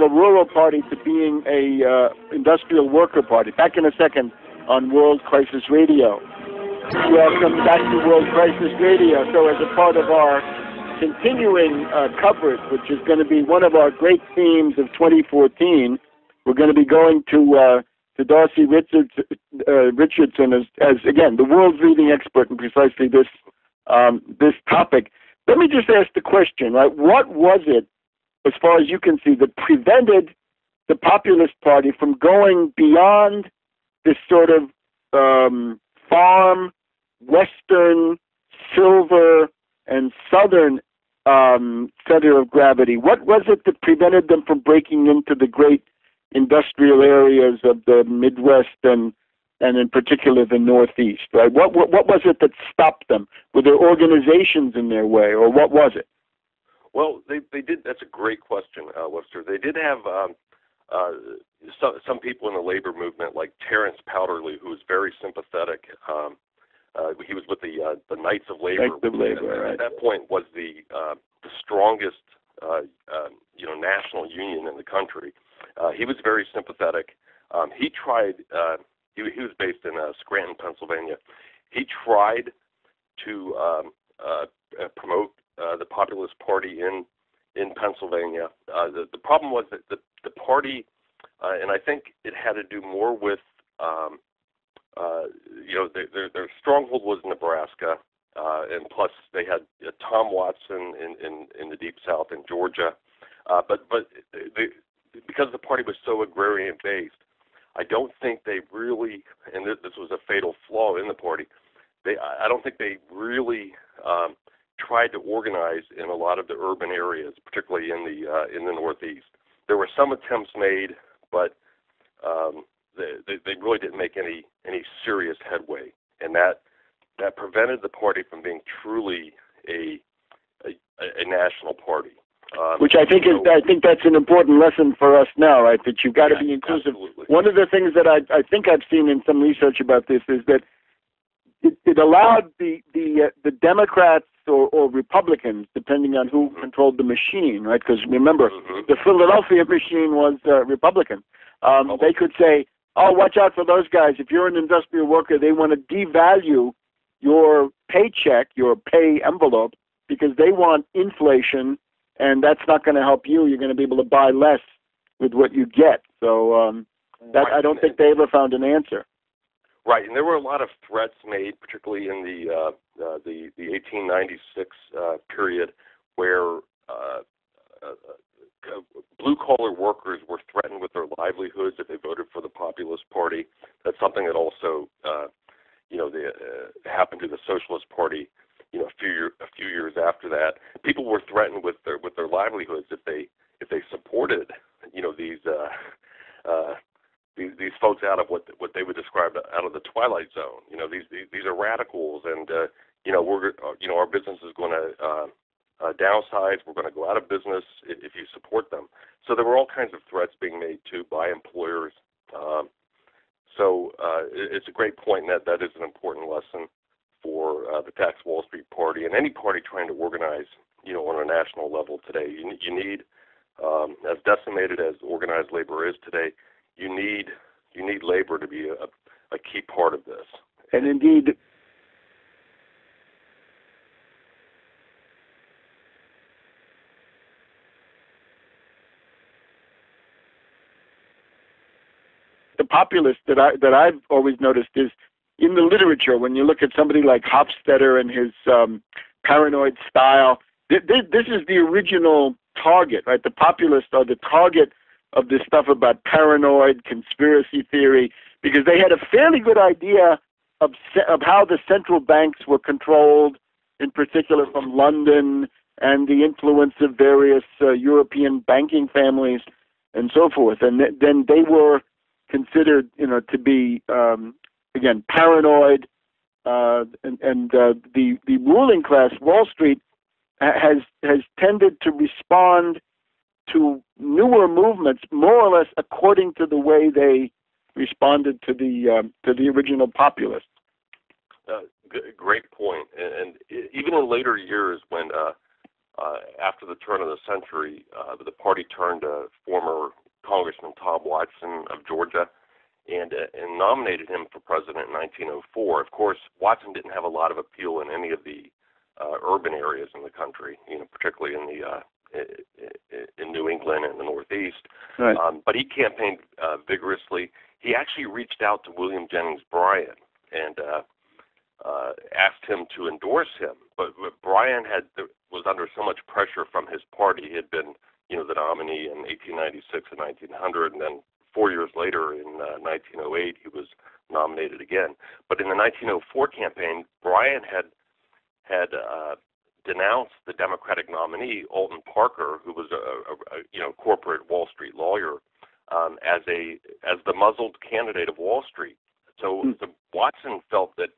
a rural party to being a industrial worker party? Back in a second on World Crisis Radio. Welcome back to World Crisis Radio. So as a part of our continuing coverage, which is going to be one of our great themes of 2014, we're going to be going to Darcy Richardson as again, the world's leading expert in precisely this topic. Let me just ask the question, right? What was it, as far as you can see, that prevented the Populist Party from going beyond this sort of farm, Western, silver, and Southern center of gravity? What was it that prevented them from breaking into the great industrial areas of the Midwest and in particular the Northeast? Right? What was it that stopped them? Were there organizations in their way, or what was it? Well, they did. That's a great question, Webster. They did have some people in the labor movement, like Terence Powderly, who was very sympathetic. He was with the Knights of Labor. Right. At that point, was the strongest national union in the country. He was very sympathetic. He tried. He was based in Scranton, Pennsylvania. He tried to promote the Populist Party in Pennsylvania. The problem was that the party, and I think it had to do more with, their stronghold was Nebraska, and plus they had Tom Watson in the Deep South in Georgia. But because the party was so agrarian based, I don't think they really, and this was a fatal flaw in the party, I don't think they really tried to organize in a lot of the urban areas, particularly in the Northeast. There were some attempts made, but they really didn't make any serious headway, and that prevented the party from being truly a national party. Which I think that's an important lesson for us now, right? That you've got to be inclusive. Absolutely. One of the things that I think I've seen in some research about this is that it allowed the Democrats or Republicans, depending on who controlled the machine, right? Because remember, the Philadelphia machine was Republican. They could say, "Oh, watch out for those guys. If you're an industrial worker, they want to devalue your paycheck, your pay envelope, because they want inflation, and that's not going to help you. You're going to be able to buy less with what you get." So that I don't think they ever found an answer. Right, and there were a lot of threats made, particularly in the 1896 period, where blue-collar workers were threatened with their livelihoods if they voted for the Populist Party. That's something that also, happened to the Socialist Party. A few years after that, people were threatened with their livelihoods if they supported, these folks out of what they would describe out of the twilight zone. These are radicals, and our business is going to downsize. We're going to go out of business if you support them. So there were all kinds of threats being made too by employers. So it's a great point, and that is an important lesson for the Tax Wall Street Party and any party trying to organize, on a national level today. You need, as decimated as organized labor is today, you need labor to be a key part of this. And indeed, the populist that I've always noticed is in the literature. When you look at somebody like Hofstadter and his paranoid style, this is the original target, right? The populists are the target of this stuff about paranoid conspiracy theory, because they had a fairly good idea of how the central banks were controlled. in particular from London and the influence of various European banking families and so forth. And then they were considered, to be, again, paranoid. The ruling class, Wall Street, has tended to respond to newer movements more or less according to the way they responded to the original populists. Great point. And even in later years, when after the turn of the century, the party turned to former Congressman Tom Watson of Georgia and nominated him for president in 1904. Of course, Watson didn't have a lot of appeal in any of the urban areas in the country, particularly in New England and the Northeast. Right. But he campaigned vigorously. He actually reached out to William Jennings Bryan and asked him to endorse him. But Bryan was under so much pressure from his party. He had been, the nominee in 1896 and 1900, and then 4 years later in 1908 he was nominated again. But in the 1904 campaign, Bryan had denounced the Democratic nominee, Alton Parker, who was a corporate Wall Street lawyer, as the muzzled candidate of Wall Street. So Watson felt that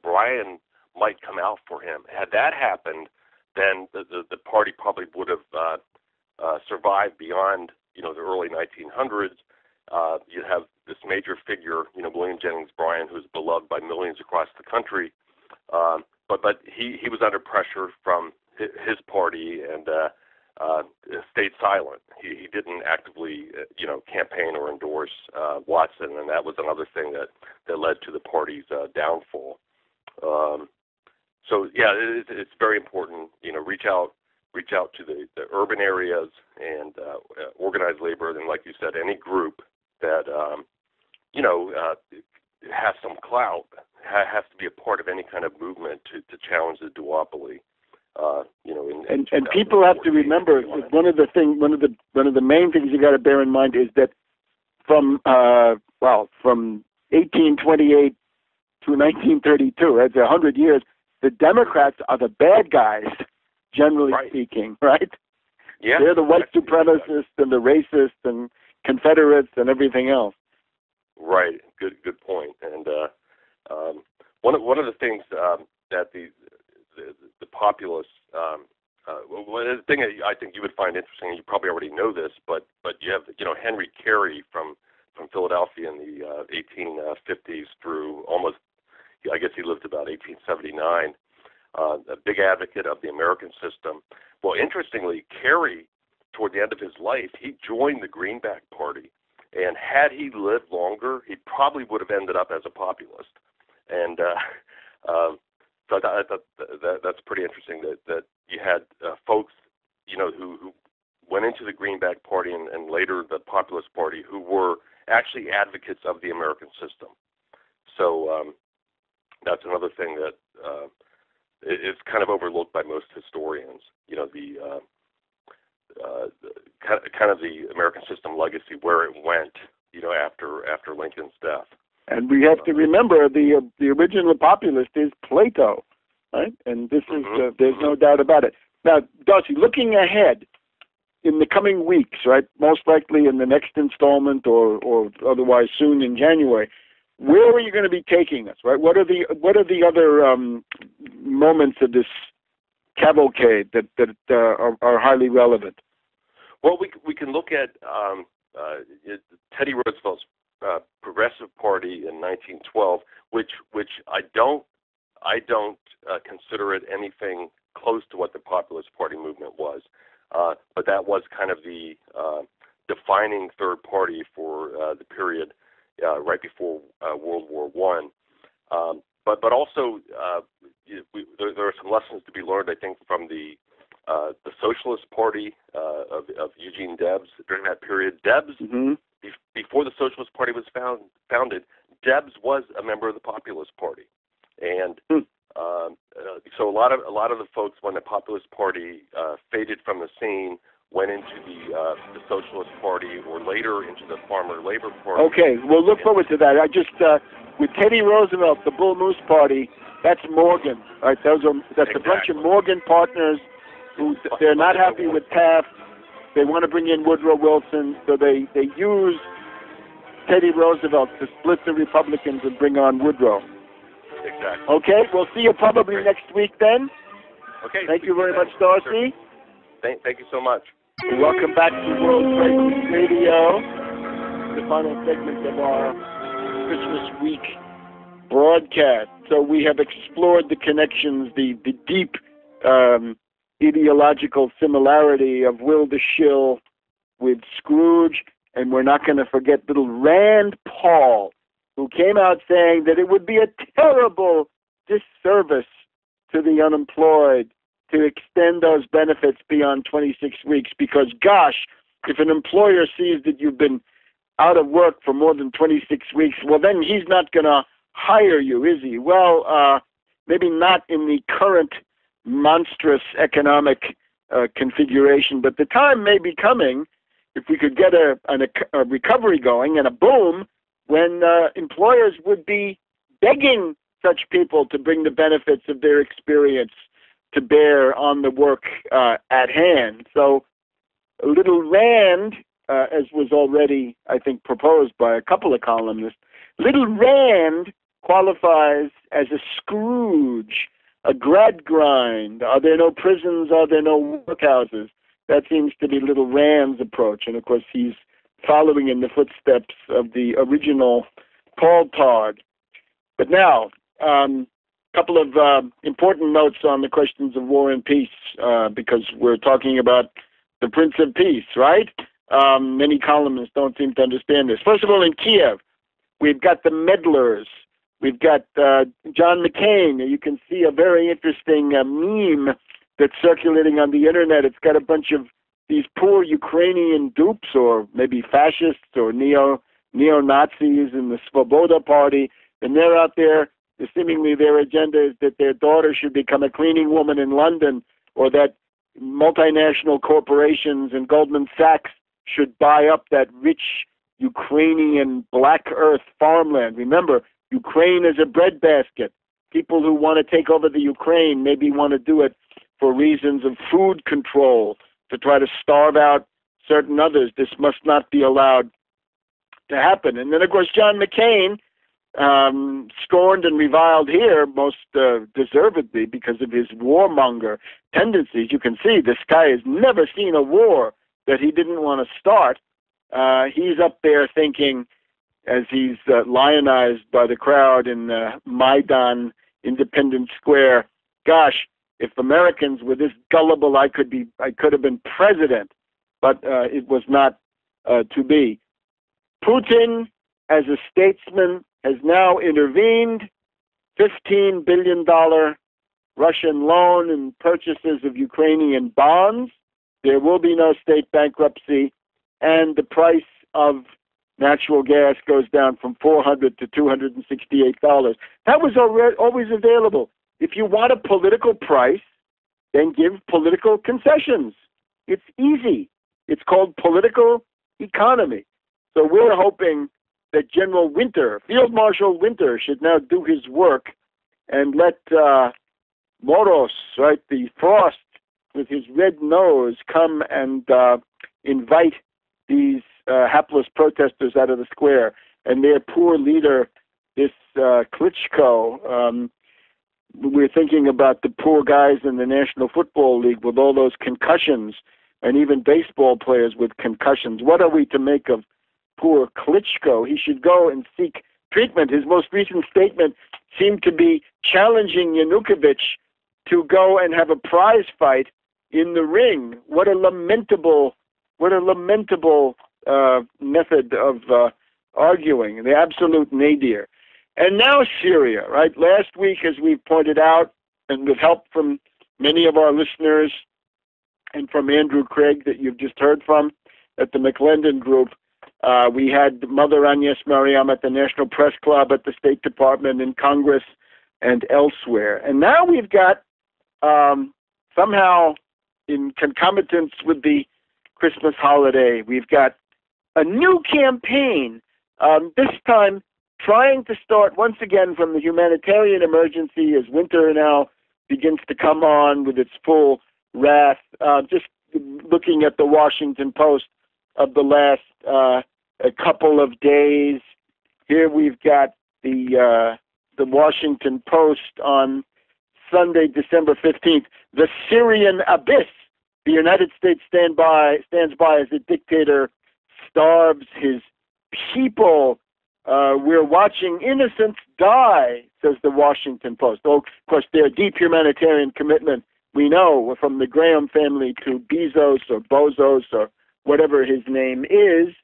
Bryan might come out for him. Had that happened, then the party probably would have survived beyond the early 1900s. You have this major figure, William Jennings Bryan, who's beloved by millions across the country. But he was under pressure from his party and stayed silent. He didn't actively, campaign or endorse Watson, and that was another thing that led to the party's downfall. So yeah, it's very important. Reach out to the urban areas and organized labor, and like you said, any group that has some clout, has to be a part of any kind of movement to challenge the duopoly. And people have to remember one of the main things you got to bear in mind is that from 1828 to 1932, that's 100 years. The Democrats are the bad guys, generally speaking, right? Yeah, they're the white supremacists and the racists and Confederates and everything else. Right. Good point. And one of the things that the populists, the thing that I think you would find interesting, and you probably already know this, but you have Henry Carey from Philadelphia in the 1850s through almost, I guess he lived about 1879. A big advocate of the American system. Well, interestingly, Carey, toward the end of his life, he joined the Greenback Party. And had he lived longer, he probably would have ended up as a populist. And so I thought that's pretty interesting that you had folks, who went into the Greenback Party and later the Populist Party who were actually advocates of the American system. So that's another thing that is kind of overlooked by most historians. Kind of the American system legacy, where it went, after Lincoln's death. And we have to remember the original populist is Plato, right? And this is there's no doubt about it. Now, Darcy, looking ahead in the coming weeks, right? Most likely in the next installment or otherwise soon in January. Where are you going to be taking us, right? What are the other moments of this cavalcade that are highly relevant? Well, we can look at Teddy Roosevelt's Progressive Party in 1912, which I don't consider it anything close to what the Populist Party movement was, but that was kind of the defining third party for the period right before World War I. But also there are some lessons to be learned, I think, from the Socialist Party of Eugene Debs during that period. Debs, before the Socialist Party was founded, Debs was a member of the Populist Party, and so a lot of the folks, when the Populist Party faded from the scene, went into the Socialist Party or later into the Farmer Labor Party. Okay, we'll look forward to that. I just with Teddy Roosevelt, the Bull Moose Party, that's Morgan, right? That's exactly. A bunch of Morgan partners who they're not happy with Taft. They want to bring in Woodrow Wilson, so they use Teddy Roosevelt to split the Republicans and bring on Woodrow. Exactly. Okay, we'll see you probably next week then. Okay. Thank you very much, Darcy. Thank you so much. Welcome back to World Trade Week Radio, the final segment of our Christmas week broadcast. So we have explored the connections, the deep ideological similarity of Will the Shill with Scrooge, and we're not going to forget little Rand Paul, who came out saying that it would be a terrible disservice to the unemployed to extend those benefits beyond 26 weeks because, gosh, if an employer sees that you've been out of work for more than 26 weeks, well, then he's not going to hire you, is he? Well, maybe not in the current monstrous economic configuration, but the time may be coming, if we could get a recovery going and a boom, when employers would be begging such people to bring the benefits of their experience to bear on the work at hand. So little Rand, as was already, I think, proposed by a couple of columnists, little Rand qualifies as a Scrooge, a Gradgrind. Are there no prisons? Are there no workhouses? That seems to be little Rand's approach. And, of course, he's following in the footsteps of the original Paul Todd. But now, couple of important notes on the questions of war and peace, because we're talking about the Prince of Peace, right? Many columnists don't seem to understand this. First of all, in Kiev, we've got the meddlers. We've got John McCain. You can see a very interesting meme that's circulating on the internet. It's got a bunch of these poor Ukrainian dupes, or maybe fascists or neo-Nazis in the Svoboda Party, and they're out there. Seemingly their agenda is that their daughter should become a cleaning woman in London, or that multinational corporations and Goldman Sachs should buy up that rich Ukrainian black earth farmland. Remember, Ukraine is a breadbasket. People who want to take over the Ukraine maybe want to do it for reasons of food control, to try to starve out certain others. This must not be allowed to happen. And then, of course, John McCain, scorned and reviled here most deservedly because of his warmonger tendencies. You can see this guy has never seen a war that he didn't want to start. He's up there thinking, as he's lionized by the crowd in Maidan, Independence Square, gosh, if Americans were this gullible, I could have been president, but it was not to be. Putin, as a statesman, has now intervened. $15 billion Russian loan and purchases of Ukrainian bonds. There will be no state bankruptcy, and the price of natural gas goes down from $400 to $268. That was always available. If you want a political price, then give political concessions. It's easy. It's called political economy. So we're hoping that General Winter, Field Marshal Winter, should now do his work and let Moros, right, the Frost, with his red nose, come and invite these hapless protesters out of the square. And their poor leader, this Klitschko, we're thinking about the poor guys in the National Football League with all those concussions, and even baseball players with concussions. What are we to make of poor Klitschko? He should go and seek treatment. His most recent statement seemed to be challenging Yanukovych to go and have a prize fight in the ring. What a lamentable method of arguing, the absolute nadir. And now Syria, right? Last week, as we pointed out, and with help from many of our listeners and from Andrew Craig that you've just heard from at the McClendon Group, we had Mother Agnes Mariam at the National Press Club, at the State Department, in Congress, and elsewhere. And now we've got, somehow in concomitance with the Christmas holiday. We've got a new campaign, this time trying to start once again from the humanitarian emergency as winter now begins to come on with its full wrath. Just looking at the Washington Post of the last a couple of days. Here we've got the Washington Post on Sunday, December 15th. The Syrian abyss. The United States stands by as a dictator starves his people. We're watching innocents die, says the Washington Post. Oh, of course, their deep humanitarian commitment, we know, from the Graham family to Bezos or Bozos or whatever his name is.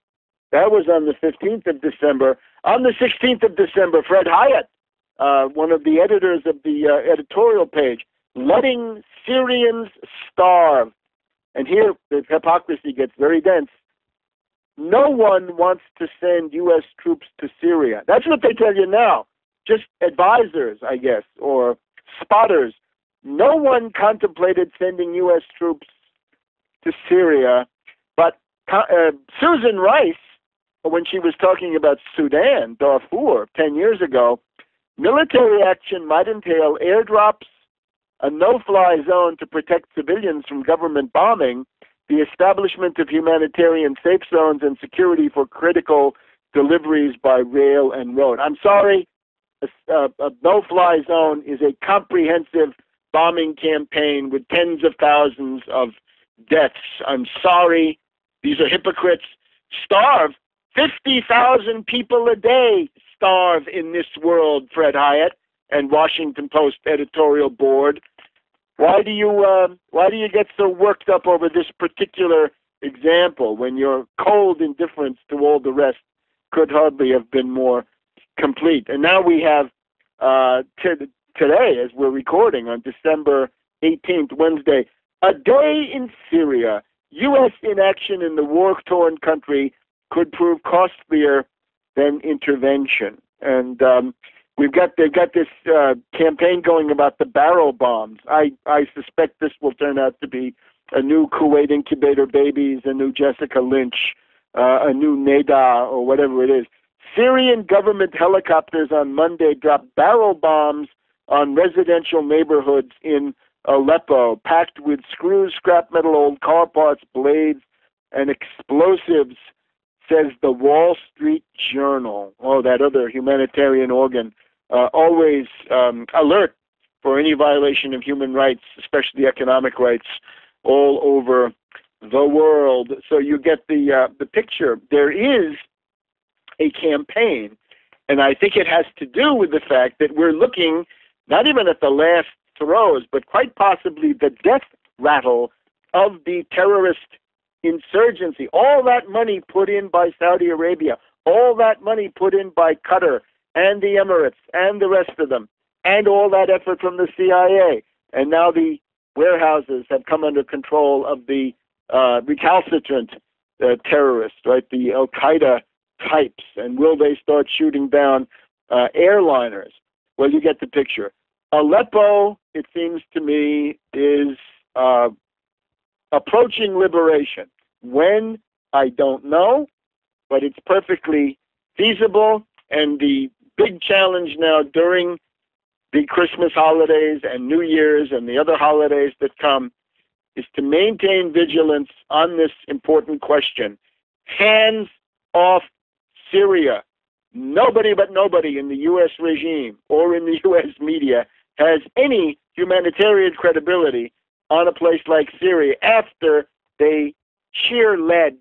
That was on the 15th of December. On the 16th of December, Fred Hyatt, one of the editors of the editorial page, letting Syrians starve. And here the hypocrisy gets very dense. No one wants to send U.S. troops to Syria. That's what they tell you now. Just advisors, I guess, or spotters. No one contemplated sending U.S. troops to Syria. But Susan Rice, when she was talking about Sudan, Darfur, 10 years ago, military action might entail airdrops, a no-fly zone to protect civilians from government bombing, the establishment of humanitarian safe zones, and security for critical deliveries by rail and road. I'm sorry, a no-fly zone is a comprehensive bombing campaign with tens of thousands of deaths. I'm sorry, these are hypocrites. Starve. 50,000 people a day starve in this world, Fred Hyatt and Washington Post editorial board. Why do you get so worked up over this particular example when your cold indifference to all the rest could hardly have been more complete? And now we have today, as we're recording on December 18th, Wednesday, a day in Syria. U.S. inaction in the war-torn country could prove costlier than intervention. And they've got this campaign going about the barrel bombs. I suspect this will turn out to be a new Kuwait incubator babies, a new Jessica Lynch, a new Neda, or whatever it is. Syrian government helicopters on Monday dropped barrel bombs on residential neighborhoods in Aleppo, packed with screws, scrap metal, old car parts, blades, and explosives, says the Wall Street Journal. Oh, that other humanitarian organ, always alert for any violation of human rights, especially economic rights, all over the world. So you get the picture. There is a campaign, and I think it has to do with the fact that we're looking not even at the last throes, but quite possibly the death rattle of the terrorist insurgency. All that money put in by Saudi Arabia, all that money put in by Qatar and the Emirates and the rest of them, and all that effort from the CIA. And now the warehouses have come under control of the recalcitrant terrorists, right, the Al-Qaeda types. And will they start shooting down airliners? Well, you get the picture. Aleppo, it seems to me, is approaching liberation. When? I don't know, but it's perfectly feasible. And the big challenge now during the Christmas holidays and New Year's and the other holidays that come is to maintain vigilance on this important question. Hands off Syria. Nobody but nobody in the U.S. regime or in the U.S. media has any humanitarian credibility on a place like Syria after they cheer-led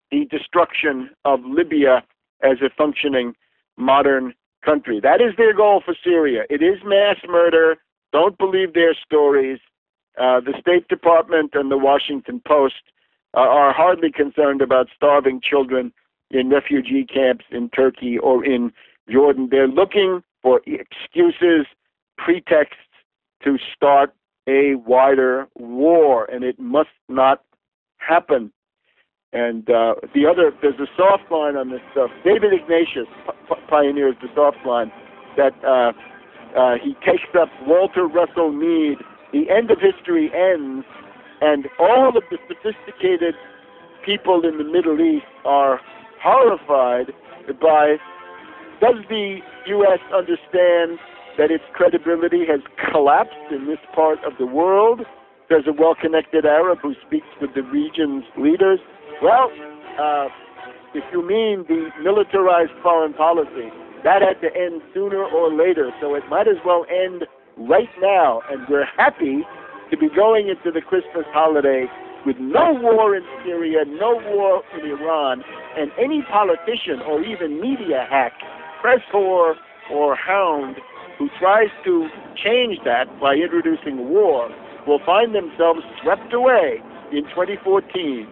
the destruction of Libya as a functioning modern country. That is their goal for Syria. It is mass murder. Don't believe their stories. The State Department and the Washington Post are hardly concerned about starving children in refugee camps in Turkey or in Jordan. They're looking for excuses, pretexts to start a wider war, and it must not happen. And there's a soft line on this stuff. David Ignatius pioneers the soft line that he takes up Walter Russell Mead. The end of history ends, and all of the sophisticated people in the Middle East are horrified by, does the U.S. understand that its credibility has collapsed in this part of the world? There's a well-connected Arab who speaks with the region's leaders. Well, if you mean the militarized foreign policy, that had to end sooner or later, so it might as well end right now. And we're happy to be going into the Christmas holiday with no war in Syria, no war in Iran, and any politician or even media hack, press whore or hound, who tries to change that by introducing war will find themselves swept away in 2014